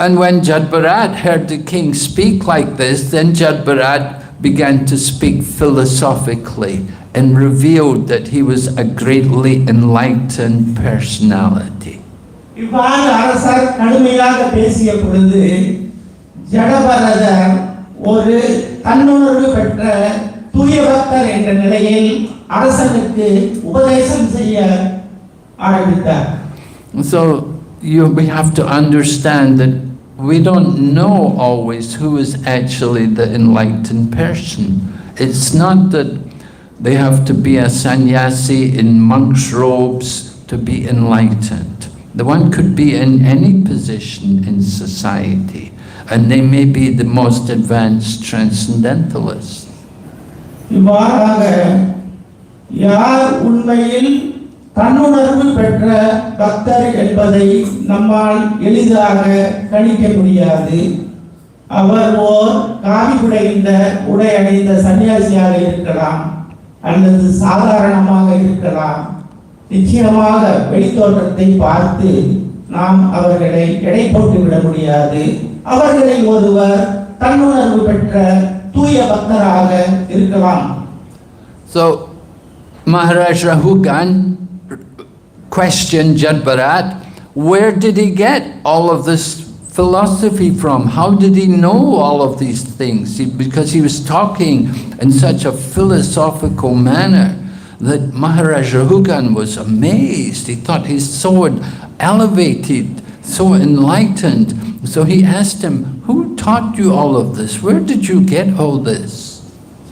And when Jadbharat heard the king speak like this, then Jadbharat began to speak philosophically and revealed that he was a greatly enlightened personality. இவ்வாறு அரசர் கடுமையாக பேசிய பொழுது ஜடபரதர் ஒரு தன்னுணர்வு பெற்ற தூய பக்தர் என்ற நிலையில் அரசனுக்கு உபதேசம் செய்ய ஆரம்பித்தார். So we have to understand that we don't know always who is actually the enlightened person. It's not that they have to be a sannyasi in monk's robes to be enlightened. The one could be in any position in society, and they may be the most advanced transcendentalists. இவ்வாறாக யார் உண்மையில் தன்னுணர்வு பெற்ற பக்தர் என்பதை நம்மால் எளிதாக கணிக்க முடியாது. அவர் ஓர் காவி உடைந்த உடை அணிந்த சன்னியாசியாக இருக்கலாம் அல்லது சாதாரணமாக இருக்கலாம். நிச்சயமாக வெளித்தோற்றத்தை பார்த்து நாம் அவர்களை எடை போட்டு விட முடியாது. அவர்களில் ஒருவர் தன்னுணர்வு பெற்ற தூய பக்தராக இருக்கலாம். So Maharaj Rahugan questioned Jadbharat, where did he get all of this philosophy from? How did he know all of these things? Because he was talking in such a philosophical manner that Maharaj Rahugan was amazed. He thought he's so elevated, so enlightened. So he asked him, who taught you all of this? Where did you get all this?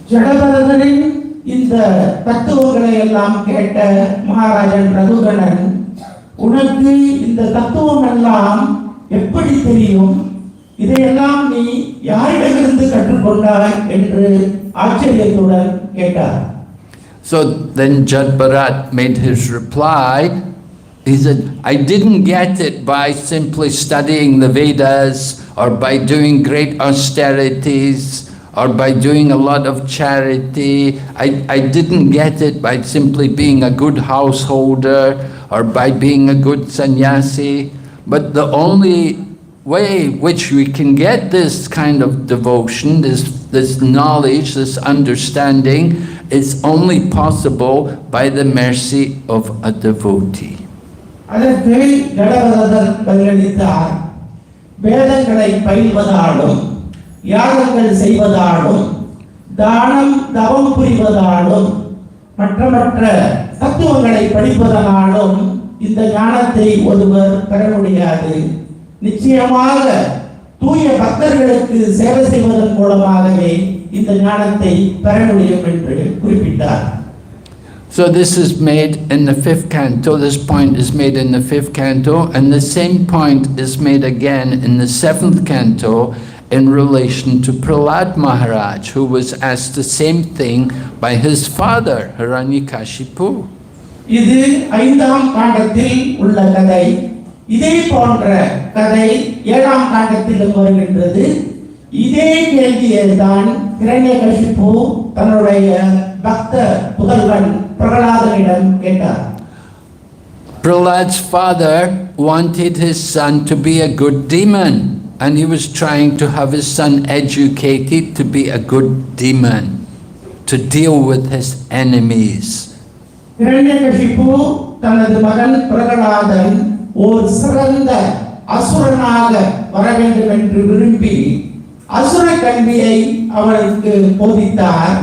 ஜடபரதரின் இந்த தத்துவங்களை எல்லாம் கேட்ட மகாராஜன் ரகுகணன், உனக்கு இந்த தத்துவம் எல்லாம் எப்படி தெரியும்? இதையெல்லாம் நீ யாரிடமிருந்து கற்றுக்கொண்டாய் என்று ஆச்சரியத்துடன் கேட்டார். So then Jadbharat made his reply. He said, I didn't get it by simply studying the Vedas or by doing great austerities or by doing a lot of charity. I didn't get it by simply being a good householder or by being a good sannyasi. But the only way which we can get this kind of devotion, this knowledge, this understanding, is only possible by the mercy of a devotee. அதற்கு ஜடபரதர் பதிலளித்தார், வேதங்களை பயில்வதாலும் யாகங்கள் செய்வதாலும் தானம் தவம் புரிவதாலும் மற்ற தத்துவங்களை படிப்பதனாலும் இந்த ஞானத்தை ஒருவர் பெற முடியாது. நிச்சயமாக தூய பக்தர்களுக்கு சேவை செய்வதன் மூலமாகவே இந்த ஞானத்தை பெற முடியும் என்று குறிப்பிட்டார். So this is made in the 5th canto, this point is made in the 5th canto, and the same point is made again in the 7th canto in relation to Prahlad Maharaj, who was asked the same thing by his father, Hiranyakashipu. இது 5ஆம் காண்டத்தில் உள்ள கதை. இதே போன்ற கதை 7ஆம் காண்டத்திலும் வருகின்றது. இதே கேள்வியை தான் ஹிரண்யகசிபு தன்னுடைய பக்த புதல்வன் பிரகலாதனிடம் கேட்டார். Prahlad's father wanted his son to be a good demon, and he was trying to have his son educated to be a good demon, to deal with his enemies. Hiranyakashipu தனது மகன் பிரகலாதன் ஒரு சிறந்த அசுரனாக வர வேண்டும் என்று விரும்பி அசுர கல்வியை அவருக்கு போதித்தார்.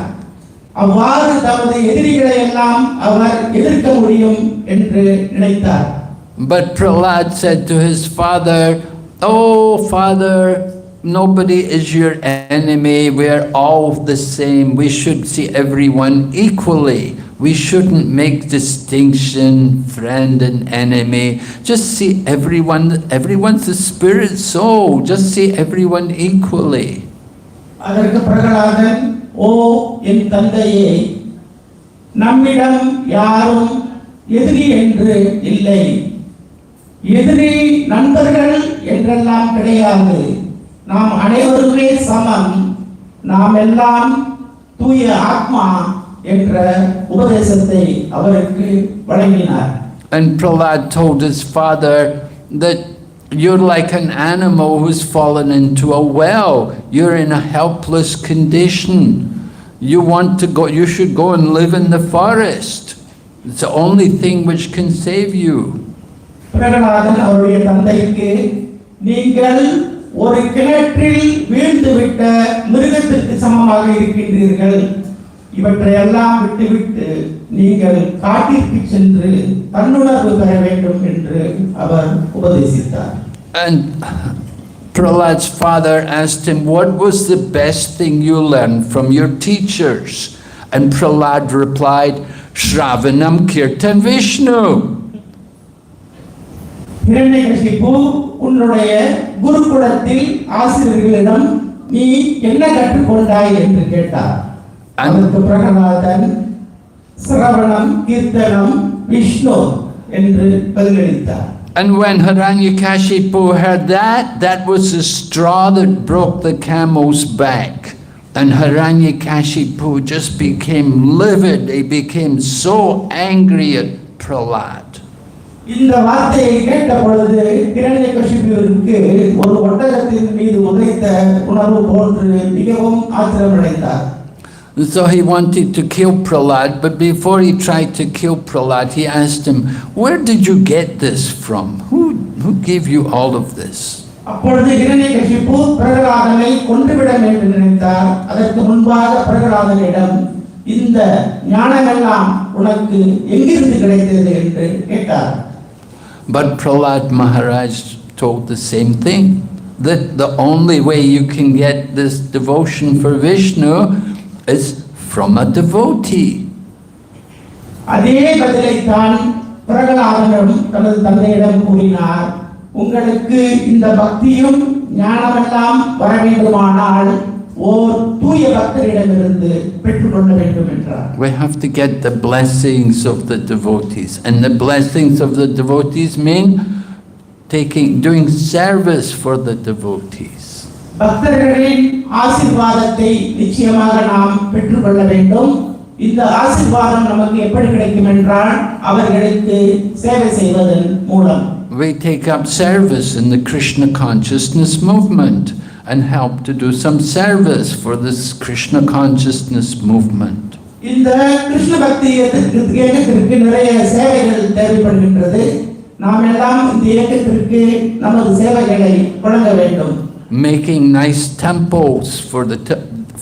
அவ்வாறு தமது எதிரிகளை எல்லாம் அவர் எதிர்க்க முடியும் என்று நினைத்தார். But Prahlad said to his father, "Oh father, nobody is your enemy. We are all the same. We should see everyone equally. We shouldn't make distinction, friend and enemy. Just see everyone, everyone's a spirit soul. Just see everyone equally." அதற்கு பிரகலாதன், ஓ என் தந்தையே, நம்மிடம் யாரும் எதிரி என்று இல்லை. எதிரி நண்பர்கள் என்றெல்லாம் கிடையாது. நாம் அனைவருமே சமம். நாம் எல்லாம் தூய ஆத்மா என்ற உபதேசத்தை அவருக்கு வழங்கினார். And Prahlad told his father that you're like an animal who's fallen into a well. You're in a helpless condition. You want to go, you should go and live in the forest. It's the only thing which can save you. Prahladan அவருடைய தந்தைக்கு, நீங்கள் ஒரு கிணற்றில் வீழ்ந்துவிட்ட மிருகத்திற்கு சமமாக இருக்கின்றீர்கள். இவற்றையெல்லாம் விட்டுவிட்டு நீங்கள் காட்டிற்கு சென்று தன்னுணர்வு பெற வேண்டும் என்று அவர் உபதேசித்தார். And Prahlad's father asked him, what was the best thing you learned from your teachers? And Prahlad replied, Shravanam Kirtan Vishnu. Hiranyakashipu, உன்னுடைய குருகுலத்தில் ஆசிரியர்களிடம் நீ என்ன கற்றுக்கொண்டாய் என்று கேட்டார். அதற்கு பிரகலாதன், சிரவணம், கீர்த்தனம், விஷ்ணு என்று பதிலளித்தார். And when Hiranyakashipu heard that, that was the straw that broke the camel's back. And Hiranyakashipu just became livid. He became so angry at Prahlad. இந்த வார்த்தையை கேட்ட பொழுது ஹிரண்யகசிபுவிற்கு ஒரு ஒட்டகத்தின் மீது உதைத்த உணர்வு போன்று மிகவும் ஆத்திரமடைந்தார். So he wanted to kill Prahlad, but before he tried to kill Prahlad, he asked him, "Where did you get this from? Who gave you all of this?" அப்பொழுது ஹிரண்யகசிபு பிரகலாதனை கொன்றுவிட வேண்டும் நினைத்தார். அதற்கு முன்பாக பிரகலாதனிடம் இந்த ஞானமெல்லாம் உனக்கு எங்கிருந்து கிடைத்தது என்று கேட்டார். But Prahlad Maharaj told the same thing, that the only way you can get this devotion for Vishnu is from a devotee. அதே பதிலைத்தான் பிரகலாதனும் தனது தந்தையிடம் கூறினார். உங்களுக்கு இந்த பக்தியும் ஞானமெல்லாம் வர வேண்டுமானால் ஓர் தூய பக்தரிடமிருந்து பெற்றுக்கொள்ள வேண்டும் என்றார். We have to get the blessings of the devotees, and the blessings of the devotees mean doing service for the devotees. பக்தர்களின் ஆசீர்வாதத்தை நிச்சயமாக நாம் பெற்றுக்கொள்ள வேண்டும். இந்த ஆசீர்வாதம் நமக்கு எப்படி கிடைக்கும் என்றால் அவர்களுக்கு சேவை செய்வதன் மூலம். We take up service in the Krishna consciousness movement and help to do some service for this Krishna consciousness movement. இந்த கிருஷ்ண பக்தி இயக்கத்திற்கு நிறைய சேவைகள் தேவைப்படுகின்றது. நாம் எல்லாம் இந்த இயக்கத்திற்கு நமது சேவைகளை வழங்க வேண்டும். Making nice temples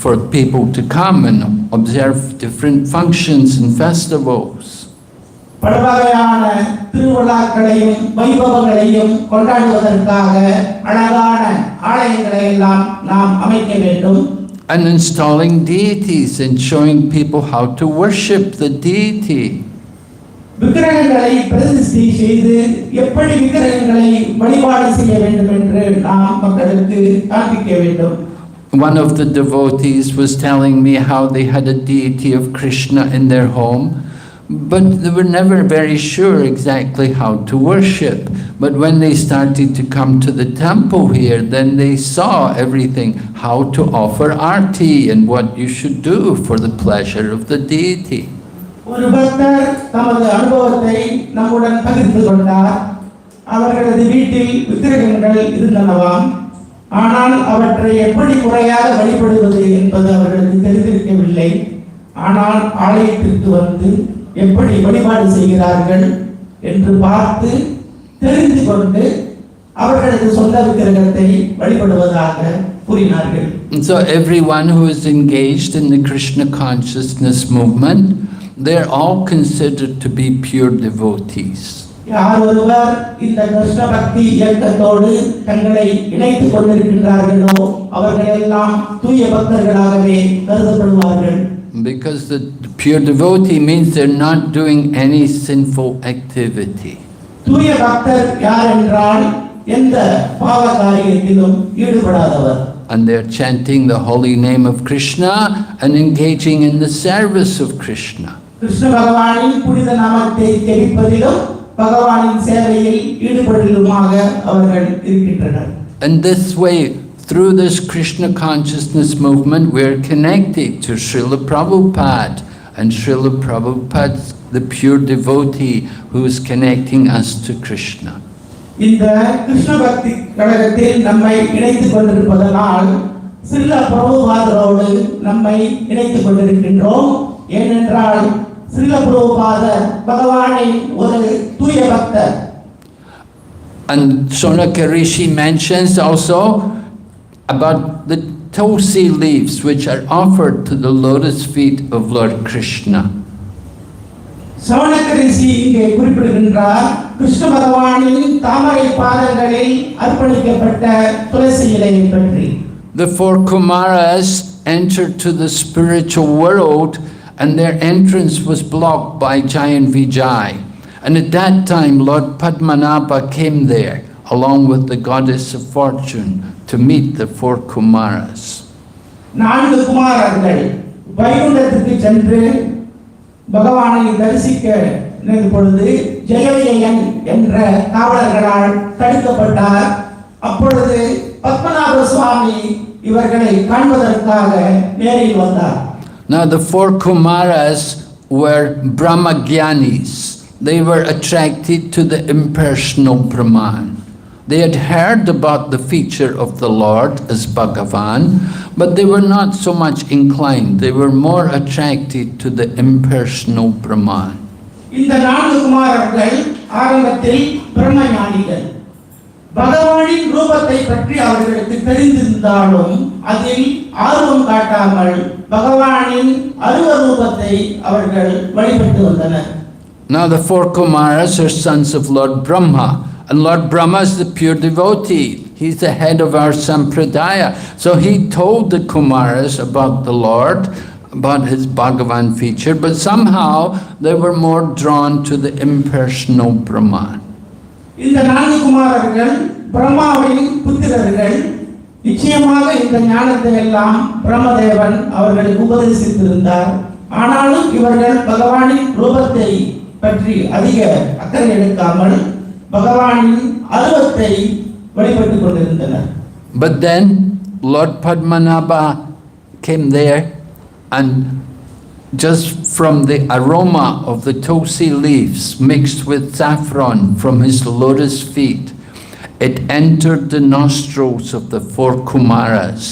for people to come and observe different functions and festivals. பலவகையான திருவிழாக்களையும் வைபவங்களையும் கொண்டாடுவதற்காக அழகான ஆலயங்களை எல்லாம் நாம் அமைக்க வேண்டும். And installing deities and showing people how to worship the deity. விக்கிரகங்களை பிரதிஷ்டை செய்து எப்படி விக்கிரகங்களை வழிபாடு செய்ய வேண்டும் என்று நாம் மக்களுக்கு காண்பிக்க வேண்டும். One of the devotees was telling me how they had a deity of Krishna in their home, but they were never very sure exactly how to worship. But when they started to come to the temple here, then they saw everything, how to offer arti and what you should do for the pleasure of the deity. ஒரு பக்தர் தமது அனுபவத்தை நம்முடன் பகிர்ந்து கொண்டார். அவர்களது வீட்டில் விக்கிரகங்கள் இருந்தனவாம். ஆனால் அவற்றை எப்படி முறையாக வழிபடுவது என்பது அவர்களுக்கு தெரிந்திருக்கவில்லை. ஆனால் ஆலயத்திற்கு வந்து எப்படி வழிபாடு செய்கிறார்கள் என்று பார்த்து தெரிந்து கொண்டு அவர்களது சொந்த விக்கிரகத்தை வழிபடுவதாக கூறினார்கள். So everyone who is engaged in the Krishna consciousness movement, they're all considered to be pure devotees. யார் ஒருவர் இந்த கிருஷ்ண பக்தி இயக்கத்தோடு தங்களை இணைத்துக் கொண்டிருக்கின்றார்களோ அவர்கள் எல்லாம் தூய பக்தர்களாகவே கருதப்படுவார்கள். Because the pure devotee means they're not doing any sinful activity. தூய பக்தர் யார் என்றால் எந்த பாவ காரியத்திலும் ஈடுபடாதவர். And they're chanting the holy name of Krishna and engaging in the service of Krishna. Krishna பகவானின் புனித நாமத்தை ஜெபிப்பதிலும் பகவானின் சேவையில் ஈடுபடுவதிலுமாக அவர்கள் இருக்கின்றனர். And this way, through this Krishna consciousness movement, we're connected to Srila Prabhupada, and Srila Prabhupada's the pure devotee who is connecting us to Krishna. இந்த கிருஷ்ண பக்தி கழகத்தில் நம்மை இணைத்துக் கொண்டிருப்பதனால் ஸ்ரீல பிரபுபாதரோடு நம்மை இணைத்துக் கொண்டிருக்கின்றோம். ஏனென்றால் ஸ்ரீல பிரபுபாதர் பகவானின் ஒரு தூய பக்தர். And Sonaka Rishi mentions also about the tulsi leaves which are offered to the lotus feet of Lord Krishna. சௌனக ரிஷி இங்கே குறிப்பிடுகின்றார் கிருஷ்ண பகவானின் தாமரை பாதங்களில் அர்ப்பணிக்கப்பட்ட துளசி இலையை பற்றி. The four Kumaras entered to the spiritual world and their entrance was blocked by giant Vijay. And at that time Lord Padmanabha came there along with the goddess of fortune to meet the four Kumaras. நான்கு குமாரர்கள் வைகுண்டத்துக்கு சென்று பகவானை தரிசிக்க நின்ற பொழுது ஜெயவிஜயன் என்ற காவலர்களால் தடுக்கப்பட்டார். அப்பொழுது பத்மநாப சுவாமி இவர்களை காண்பதற்காக நேரில் வந்தார். Now the four Kumaras were Brahmagyanis. They were attracted to the impersonal Brahman. They had heard about the feature of the Lord as Bhagavan, but they were not so much inclined. They were more attracted to the impersonal Brahman. இந்த நான்கு குமாரர்கள் ஆரம்பத்தில் பிரம்மஞானிகள். பகவானின் ரூபத்தை பற்றி அவர்களுக்கு தெரிந்திருந்தாலும் அதில் ஆர்வம் காட்டாமல் பகவானின் அருவ ரூபத்தை அவர்கள் வழிபட்டு வந்தனர். Now the four Kumaras are sons of Lord Brahma, and Lord Brahma is the pure devotee. He's the head of our sampradaya. So he told the Kumaras about the Lord, about his Bhagavan feature, but somehow they were more drawn to the impersonal Brahman. இந்த நான்கு குமாரர்கள் பிரம்மாவின் புத்திரர்கள். நிச்சயமாக இந்த ஞானத்தை எல்லாம் பிரம்மதேவன் அவர்களுக்கு உபதேசித்திருந்தார். ஆனாலும் இவர்கள் பகவானின் ரூபத்தை பற்றி அதிக அக்கறை எடுக்காமல் பகவானின் அருவத்தை வழிபட்டுக் கொண்டிருந்தனர். But then Lord Padmanabha came there, and just from the aroma of the tulsi leaves mixed with saffron from his lotus feet, it entered the nostrils of the four Kumaras,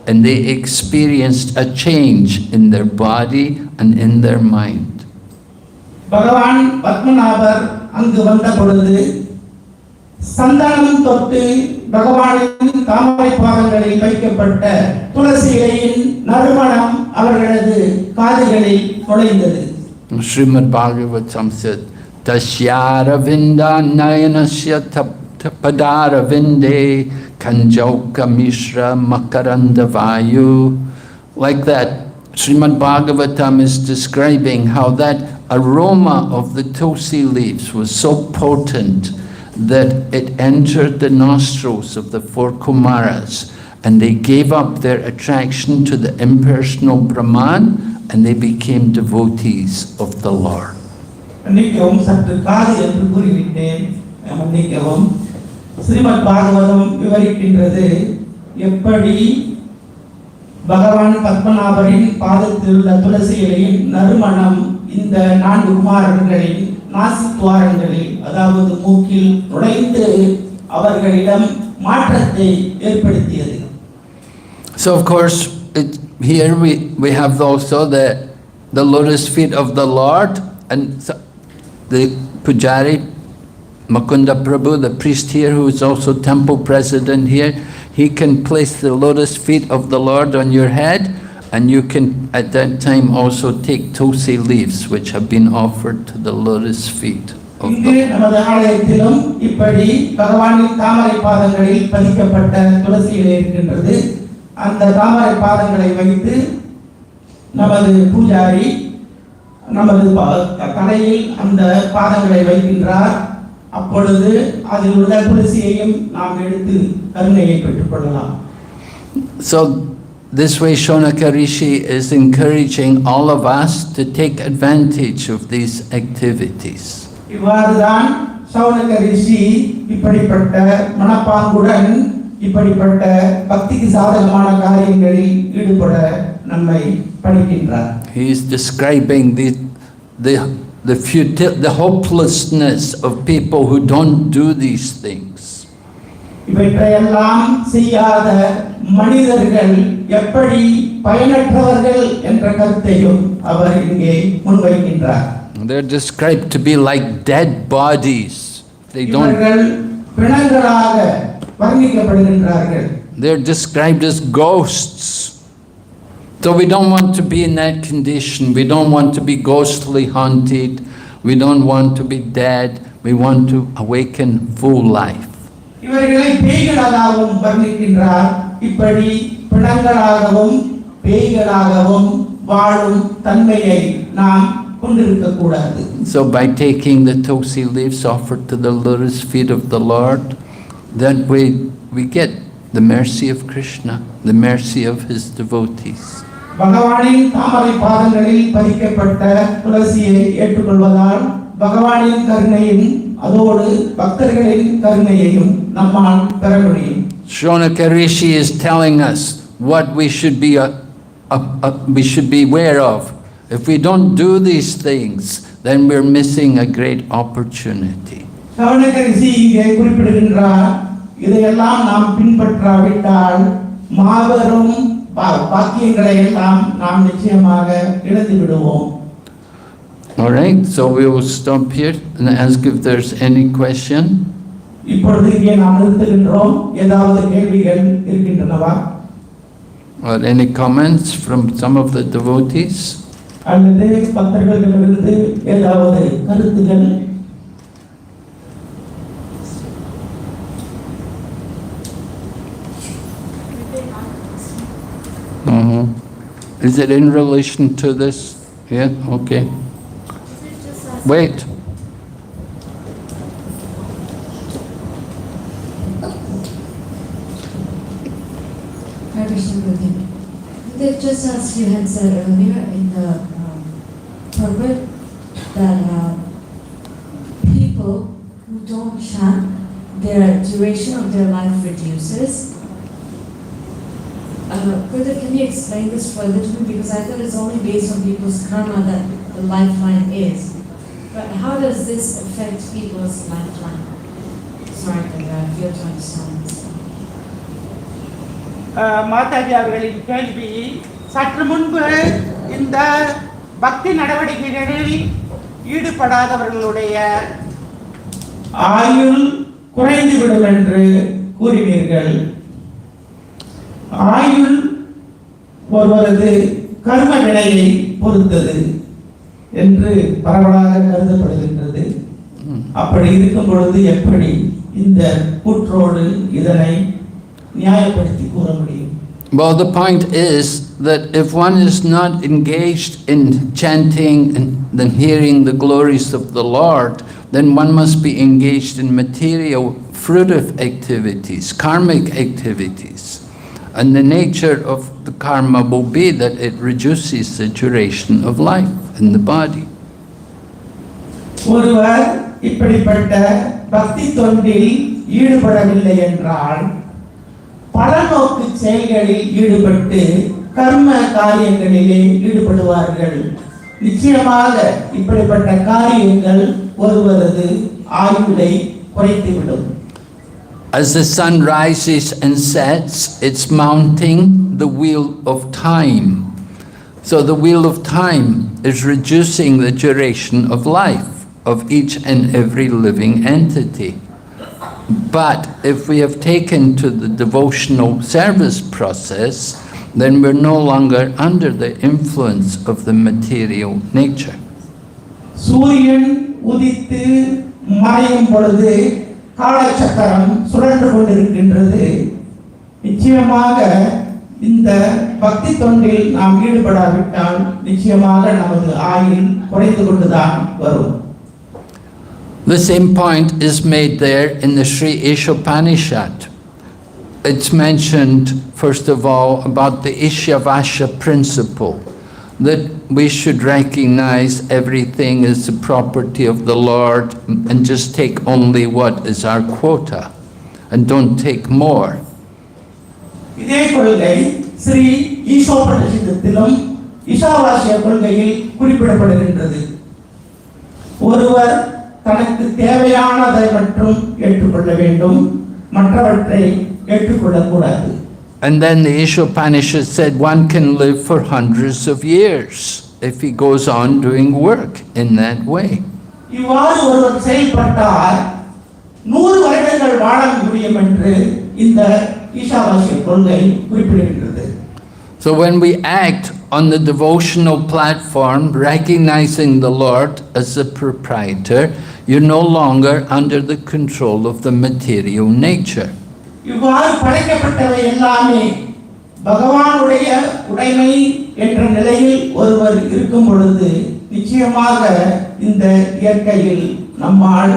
and they experienced a change in their body and in their mind. பகவான் பத்மநாபர் அங்கு வந்த பொழுது சந்தானம் தொட்டு பகவானின் தாமரை பாதங்களில் வைக்கப்பட்ட துளசி இலையின் நறுமணம் அவர்களது காதுகளில் நுழைந்தது. Srimad Bhagavatam said, Tasyara vinda nayanasya padara vinde kanjauka mishra makaranda vayu. Like that, Srimad Bhagavatam is describing how that aroma of the tulsi leaves was so potent that it entered the nostrils of the four Kumaras, and they gave up their attraction to the impersonal Brahman, and they became devotees of the Lord. சற்று காது என்று கூறிவிட்டேன், மன்னிக்கவும். ஸ்ரீமத் பாகவதம் விவரிக்கின்றது எப்படி பகவான் பத்மநாபரின் பாதத்தில் உள்ள துளசி இலையின் நறுமணம் இந்த நான்கு குமாரர்களின் நாசித்துவாரங்களில், அதாவது மூக்கில் நுழைந்து அவர்களிடம் மாற்றத்தை ஏற்படுத்தியது. So of course, here we have also the lotus feet of the Lord, and the Pujari, Mukunda Prabhu, the priest here, who is also temple president here, he can place the lotus feet of the Lord on your head, and you can at that time also take tulsi leaves which have been offered to the lotus feet of the Lord. நமது ஆலயத்திலும் இப்படி பகவானின் தாமரை பாதங்களில் பதிக்கப்பட்ட துளசி இலை இருக்கின்றது. அந்த தாமரை பாதங்களை வைத்து நமது பூஜாரி நமது தலையில் அந்த பாதங்களை வைக்கின்றார். அப்பொழுது அதில் உள்ள துளசியையும் நாம் எடுத்து கருணையை பெற்றுக் கொள்ளலாம். So this way Shonaka Rishi is encouraging all of us to take advantage of these activities. இவ்வாறுதான் சௌனக ரிஷி இப்படிப்பட்ட மனப்பாங்குடன் இப்படிப்பட்ட பக்திக்கு சாதகமான காரியங்களில் ஈடுபட நம்மை பணிக்கின்றார். He is describing the hopelessness of people who don't do these things. இவற்றையெல்லாம் செய்யாத மனிதர்கள் எப்படி பயனற்றவர்கள் என்ற கருத்தையும் அவர் இங்கே முன்வைக்கின்றார். They're described to be like dead bodies. இவர்கள் பிணங்களாக வர்ணிக்கப்படுகின்றார்கள். They're described as ghosts. So we don't want to be in that condition. We don't want to be ghostly haunted. We don't want to be dead. We want to awaken full life. இவர்களை பேய்களாகவும் வர்ணிக்கின்றார். இப்படி பிணங்களாகவும் பேய்களாகவும் வாழும் தன்மையை நாம் கொண்டிருக்க கூடாது. So by taking the tulsi leaves offered to the lotus feet of the Lord, that way we get the mercy of Krishna, the mercy of his devotees. பகவானின் தாமரை பாதங்களில் பதிக்கப்பட்ட துளசியை ஏற்றுக்கொள்வதால் பகவானின் கருணையும் அதோடு பக்தர்களின் கருணையையும் நம்மால் பெற முடியும். Shonaka Rishi is telling us what we should be aware of. If we don't do these things, then we're missing a great opportunity. ஷோனக ரிஷி இங்கே குறிப்பிடுகின்றார், இதையெல்லாம் நாம் பின்பற்றாவிட்டால் மாபெரும் பாக்கியங்களை எல்லாம் நாம் நிச்சயமாக இழந்து விடுவோம். All right, so we will stop here and ask if there's any question. இப்பொழுது இங்கே நாம் நிறுத்துகின்றோம். ஏதாவது கேள்விகள் இருக்கின்றனவா? Or any comments from some of the devotees? அல்லது பக்தர்களிடமிருந்து ஏதாவது கருத்துகள்? Is it in relation to this? Yeah, okay. Wait. Just as you had said earlier in the purport that people who don't chant, their duration of their life reduces. Further, can you explain this further to me? Because I thought it's only based on people's karma that the lifeline is. But how does this affect people's lifeline? Sorry, but I feel to understand this. Mataji அவர்களின் கேள்வி, சற்று முன்பு இந்த பக்தி நடவடிக்கைகளில் ஈடுபடாதவர்களுடைய ஆயுள் குறைந்துவிடும் என்று கூறினீர்கள். ஆயுள் ஒருவரது கர்ம வினையை பொறுத்தது என்று பரவலாக கருதப்படுகின்றது. அப்படி இருக்கும் பொழுது எப்படி இந்த கூற்றோடு இதனை நியாயப்படுத்தி கூற முடியும்? Well, the point is that if one is not engaged in chanting and hearing the glories of the Lord, then one must be engaged in material, fruitive activities, karmic activities. And the nature of the karma will be that it reduces the duration of life in the body. ஒருவர் இப்படிப்பட்ட பக்தி தொண்டில் ஈடுபடவில்லை என்றால் பலநோக்கு செயல்களில் ஈடுபட்டு கர்ம காரியங்களிலே ஈடுபடுவார்கள். நிச்சயமாக இப்படிப்பட்ட காரியங்கள் ஒருவரது ஆயுளை குறைத்துவிடும். As the sun rises and sets, it's mounting the wheel of time. So the wheel of time is reducing the duration of life of each and every living entity. But if we have taken to the devotional service process, then we're no longer under the influence of the material nature. சூரியன் உதித்து மறையும் பொழுது காலச்சக்கரம் சுழன்று கொண்டிருக்கின்றது. நிச்சயமாக இந்த பக்தி தொண்டில் நாம் ஈடுபடாவிட்டால் நிச்சயமாக நமது ஆயுள் குறைந்து கொண்டுதான் வரும். The same point is made there in the Sri Ishopanishad. It's mentioned, first of all, about the Ishyavasya principle, that we should recognize everything as the property of the Lord and just take only what is our quota and don't take more. இதே கொள்கை ஸ்ரீ ஈசோபனிஷத்திலும் ஈசாவாசிய கொள்கையில் குறிப்பிடப்படுகின்றது. ஒருவர் தனக்கு தேவையானதை மட்டும் ஏற்றுக்கொள்ள வேண்டும், மற்றவற்றை ஏற்றுக்கொள்ளக்கூடாது. And then the Ishopanishad said one can live for hundreds of years if he goes on doing work in that way. இவ்வாறு ஒருவர் செயல்பட்டால் 100 வருடங்கள் வாழ முடியும் என்று இந்த ஈசாவாசிய கொள்கை குறிப்பிடுகின்றது. So when we act on the devotional platform, recognizing the Lord as the proprietor, you're no longer under the control of the material nature. இவ்வாறு படைக்கப்பட்டவை எல்லாமே பகவானுடைய உடைமை என்ற நிலையில் ஒருவர் இருக்கும் பொழுது நிச்சயமாக இந்த இயற்கையில் நம்மால்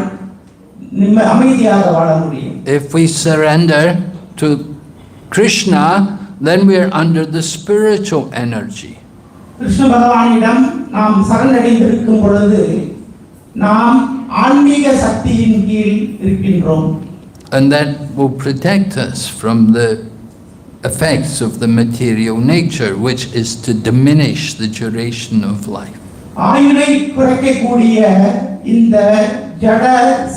அமைதியாக வாழ முடியும். If we surrender to Krishna, then we are under the spiritual energy. Krishna பகவானிடம் நாம் சரணடைந்திருக்கும் பொழுது நாம் ஆன்மீக சக்தியின் கீழ் இருக்கின்றோம். And that will protect us from the effects of the material nature, which is to diminish the duration of life. ஆயுளை குறைக்கக்கூடிய இந்த ஜட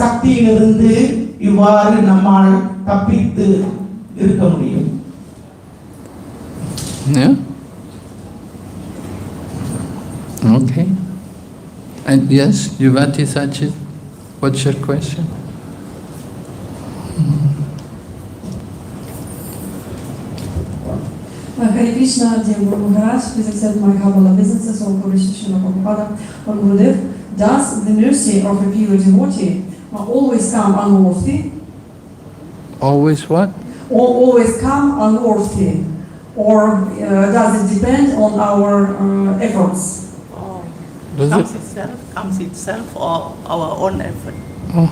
சக்தியிலிருந்து இவ்வாறு நம்மால் தப்பித்து இருக்க முடியும். Yeah? Okay. And yes, Yuvati Sachit, what's your question? Hare Krishna, dear Guru Maharaj, please accept my humble obeisances on Krishna Srila Prabhupada or Gurudev. Does the mercy of a pure devotee always come unworthy? Always what? Or always come unworthy? Or does it depend on our efforts? Comes itself or our own effort. Oh.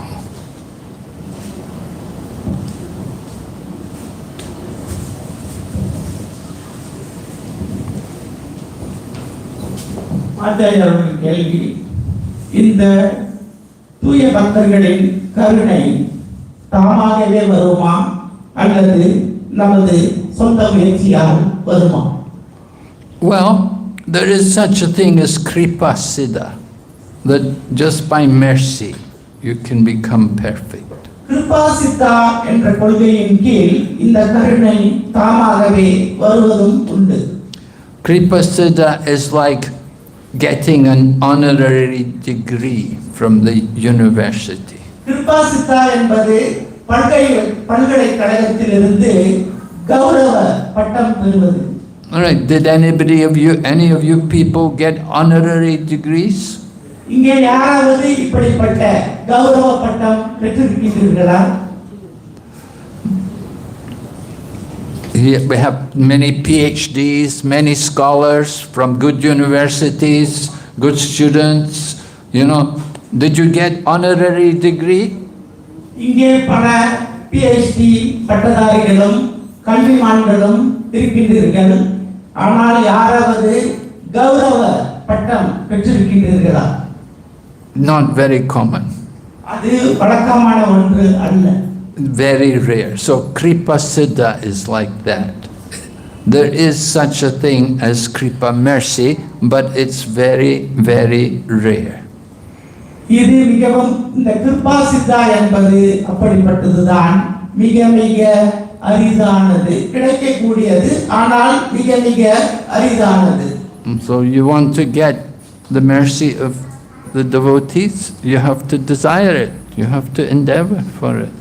ஆச்சாரியர்கள் கேள்வி, இந்த தூய பக்தர்களின் கருணை தாமாகவே வருமா அல்லது நமது சொந்த முயற்சியால் வருமா? Well, there is such a thing as kripa siddha, that just by mercy you can become perfect. Kripa Siddha என்ற கொள்கையின் கீழ் இந்த கருணை தாமாகவே வருவதும் உண்டு. Kripa siddha is like getting an honorary degree from the university. Kripa Siddha என்பது பல்கலைக்கழகத்திலிருந்து கௌரவ பட்டம் பெறுவது. All right, did any of you people get honorary degrees? இங்கே யாராவது இப்படிப்பட்ட கௌரவ பட்டம் பெற்றிருக்கிறீர்களா? Here we have many PhDs, many scholars from good universities, good students, you know. Did you get honorary degree? இங்கே பல PhD பட்டதாரிகளும் கல்விமான்களும் இருக்கின்றீர்கள். ஆனால் யாராவது கௌரவ பட்டம் பெற்றிருக்கிறீர்களா? Not very common. அது வழக்கமான ஒன்று அல்ல. Very rare. So kripa siddha is like that. There is such a thing as kripa mercy, but it's very, very rare. இது மிகவும் இந்த கிருபா சித்தா என்பது அப்படிப்பட்டதுதான், மிக மிக அரிதானது, கிடைக்கக்கூடியது, ஆனால் மிக மிக அரிதானது. So you want to get the mercy of the devotees, you have to desire it, you have to endeavor for it.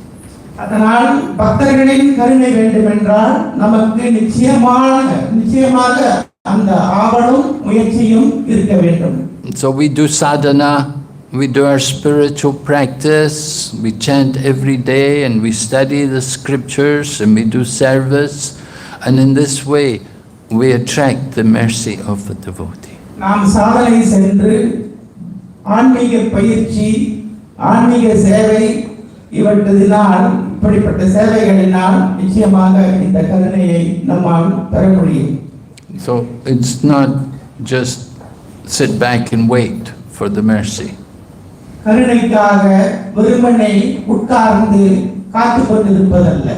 அதனால் பக்தர்களின் கருணை வேண்டுமென்றால் நமக்கு நிச்சயமாக அந்த ஆவலும் முயற்சியும் இருக்க வேண்டும். So we do sadhana, we do our spiritual practice, we chant every day and we study the scriptures and we do service, and in this way we attract the mercy of the devotee. நாம் சாதனை சென்று ஆன்மீக பயிற்சி, ஆன்மீக சேவை இவற்றினால், இப்படிப்பட்ட சேவைகளினால் நிச்சயமாக இந்த கருணையை நம்மால் பெற முடியும். So it's not just sit back and wait for the mercy. கருணைக்காக வெறுமனே உட்கார்ந்து காத்துக் கொண்டிருப்பதல்ல.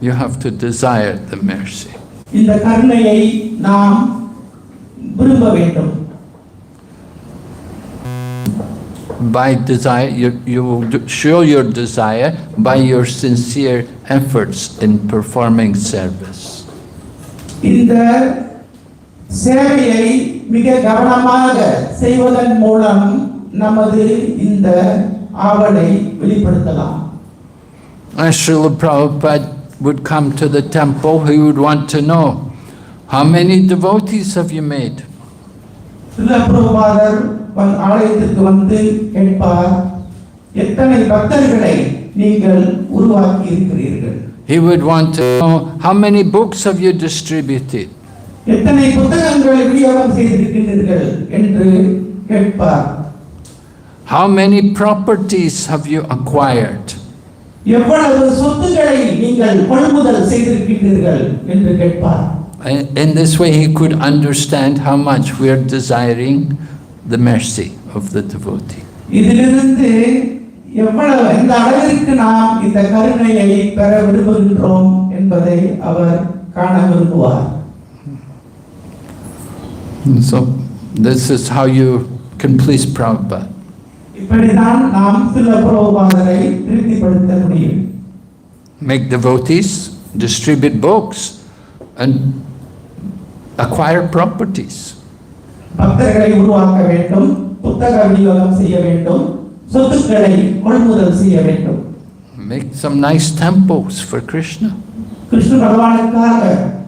You have to desire the mercy. இந்த கருணையை நாம் விரும்ப வேண்டும். By desire, you will show your desire by your sincere efforts in performing service. இந்த சேவையை மிக கவனமாக செய்வதன் மூலம் நமது இந்த ஆவலை வெளிப்படுத்தலாம். As Srila Prabhupada would come to the temple, he would want to know, how many devotees have you made? Srila பிரபுபாதர் ஆலயத்திற்கு வந்து கேட்பார், எத்தனை பக்தர்களை நீங்கள் உருவாக்கி இருக்கிறீர்கள்? He would want to know, how many books have you distributed? எத்தனை புத்தகங்களை விநியோகம் செய்திருக்கிறீர்கள் என்று கேட்பார். How many properties have you acquired? எவ்வளவு சொத்துக்களை நீங்கள் கொள்முதல் செய்திருக்கிறீர்கள் என்று கேட்பார். In this way, he could understand how much we are desiring the mercy of the devotee. இதிலிருந்து எவ்வளவு எந்த அளவிற்கு நாம் இந்த கருணையை பெற விரும்புகின்றோம் என்பதை அவர் காண விரும்புவார். So this is how you can please Prabhupada. இப்படிதான் நாம் சில பிரபுபாதரை திருப்திப்படுத்த முடியும். Make devotees, distribute books, and acquire properties. பக்தர்களை உருவாக்க வேண்டும், புத்தக விநியோகம் செய்ய வேண்டும், சொத்துக்களை கொள்முதல் செய்ய வேண்டும். Make some nice temples for Krishna. Krishna பகவானுக்காக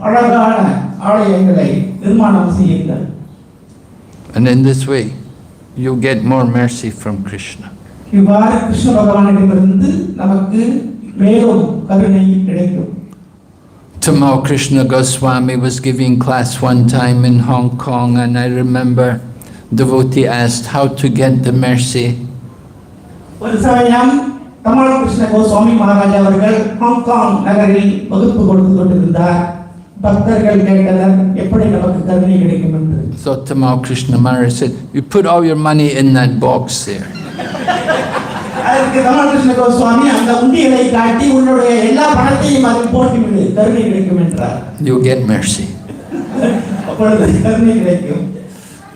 அழகான ஆலயங்களை நிர்மாணம் செய்யுங்கள். And in this way, you get more mercy from Krishna. இவ்வாறு கிருஷ்ண பகவானிடமிருந்து நமக்கு மேலும் கருணை கிடைக்கும். Tamal Krishna Goswami was giving class one time in Hong Kong, and I remember devotee asked how to get the mercy. ஒரு சமயம் தமால் கிருஷ்ண கோஸ்வாமி மகாராஜா அவர்கள் Hong Kong நகரில் வகுப்பு கொடுத்து கொண்டிருந்தார். பக்தர்கள் கேட்டனர் எப்படி நமக்கு கருணை கிடைக்கும் என்று. So Tamal Krishna Maharaj said, you put all your money in that box there. அதற்கு தமால் கிருஷ்ண கோஸ்வாமி அந்த உண்டியலை காட்டி உன்னுடைய எல்லா பணத்தையும் அதில் போட்டுவிடு, கருணை கிடைக்கும் என்றார். You get mercy. அப்பொழுது கருணை கிடைக்கும்.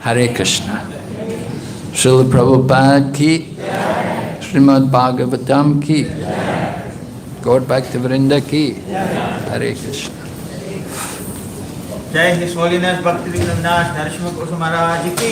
Hare Krishna. Srila Prabhupada ki, Srimad Bhagavatam ki, Gaur Bhaktivinoda ki, Hare Krishna. Jai His Holiness Bhakti Vinod Das Narasimha Goswami Maharaj ki.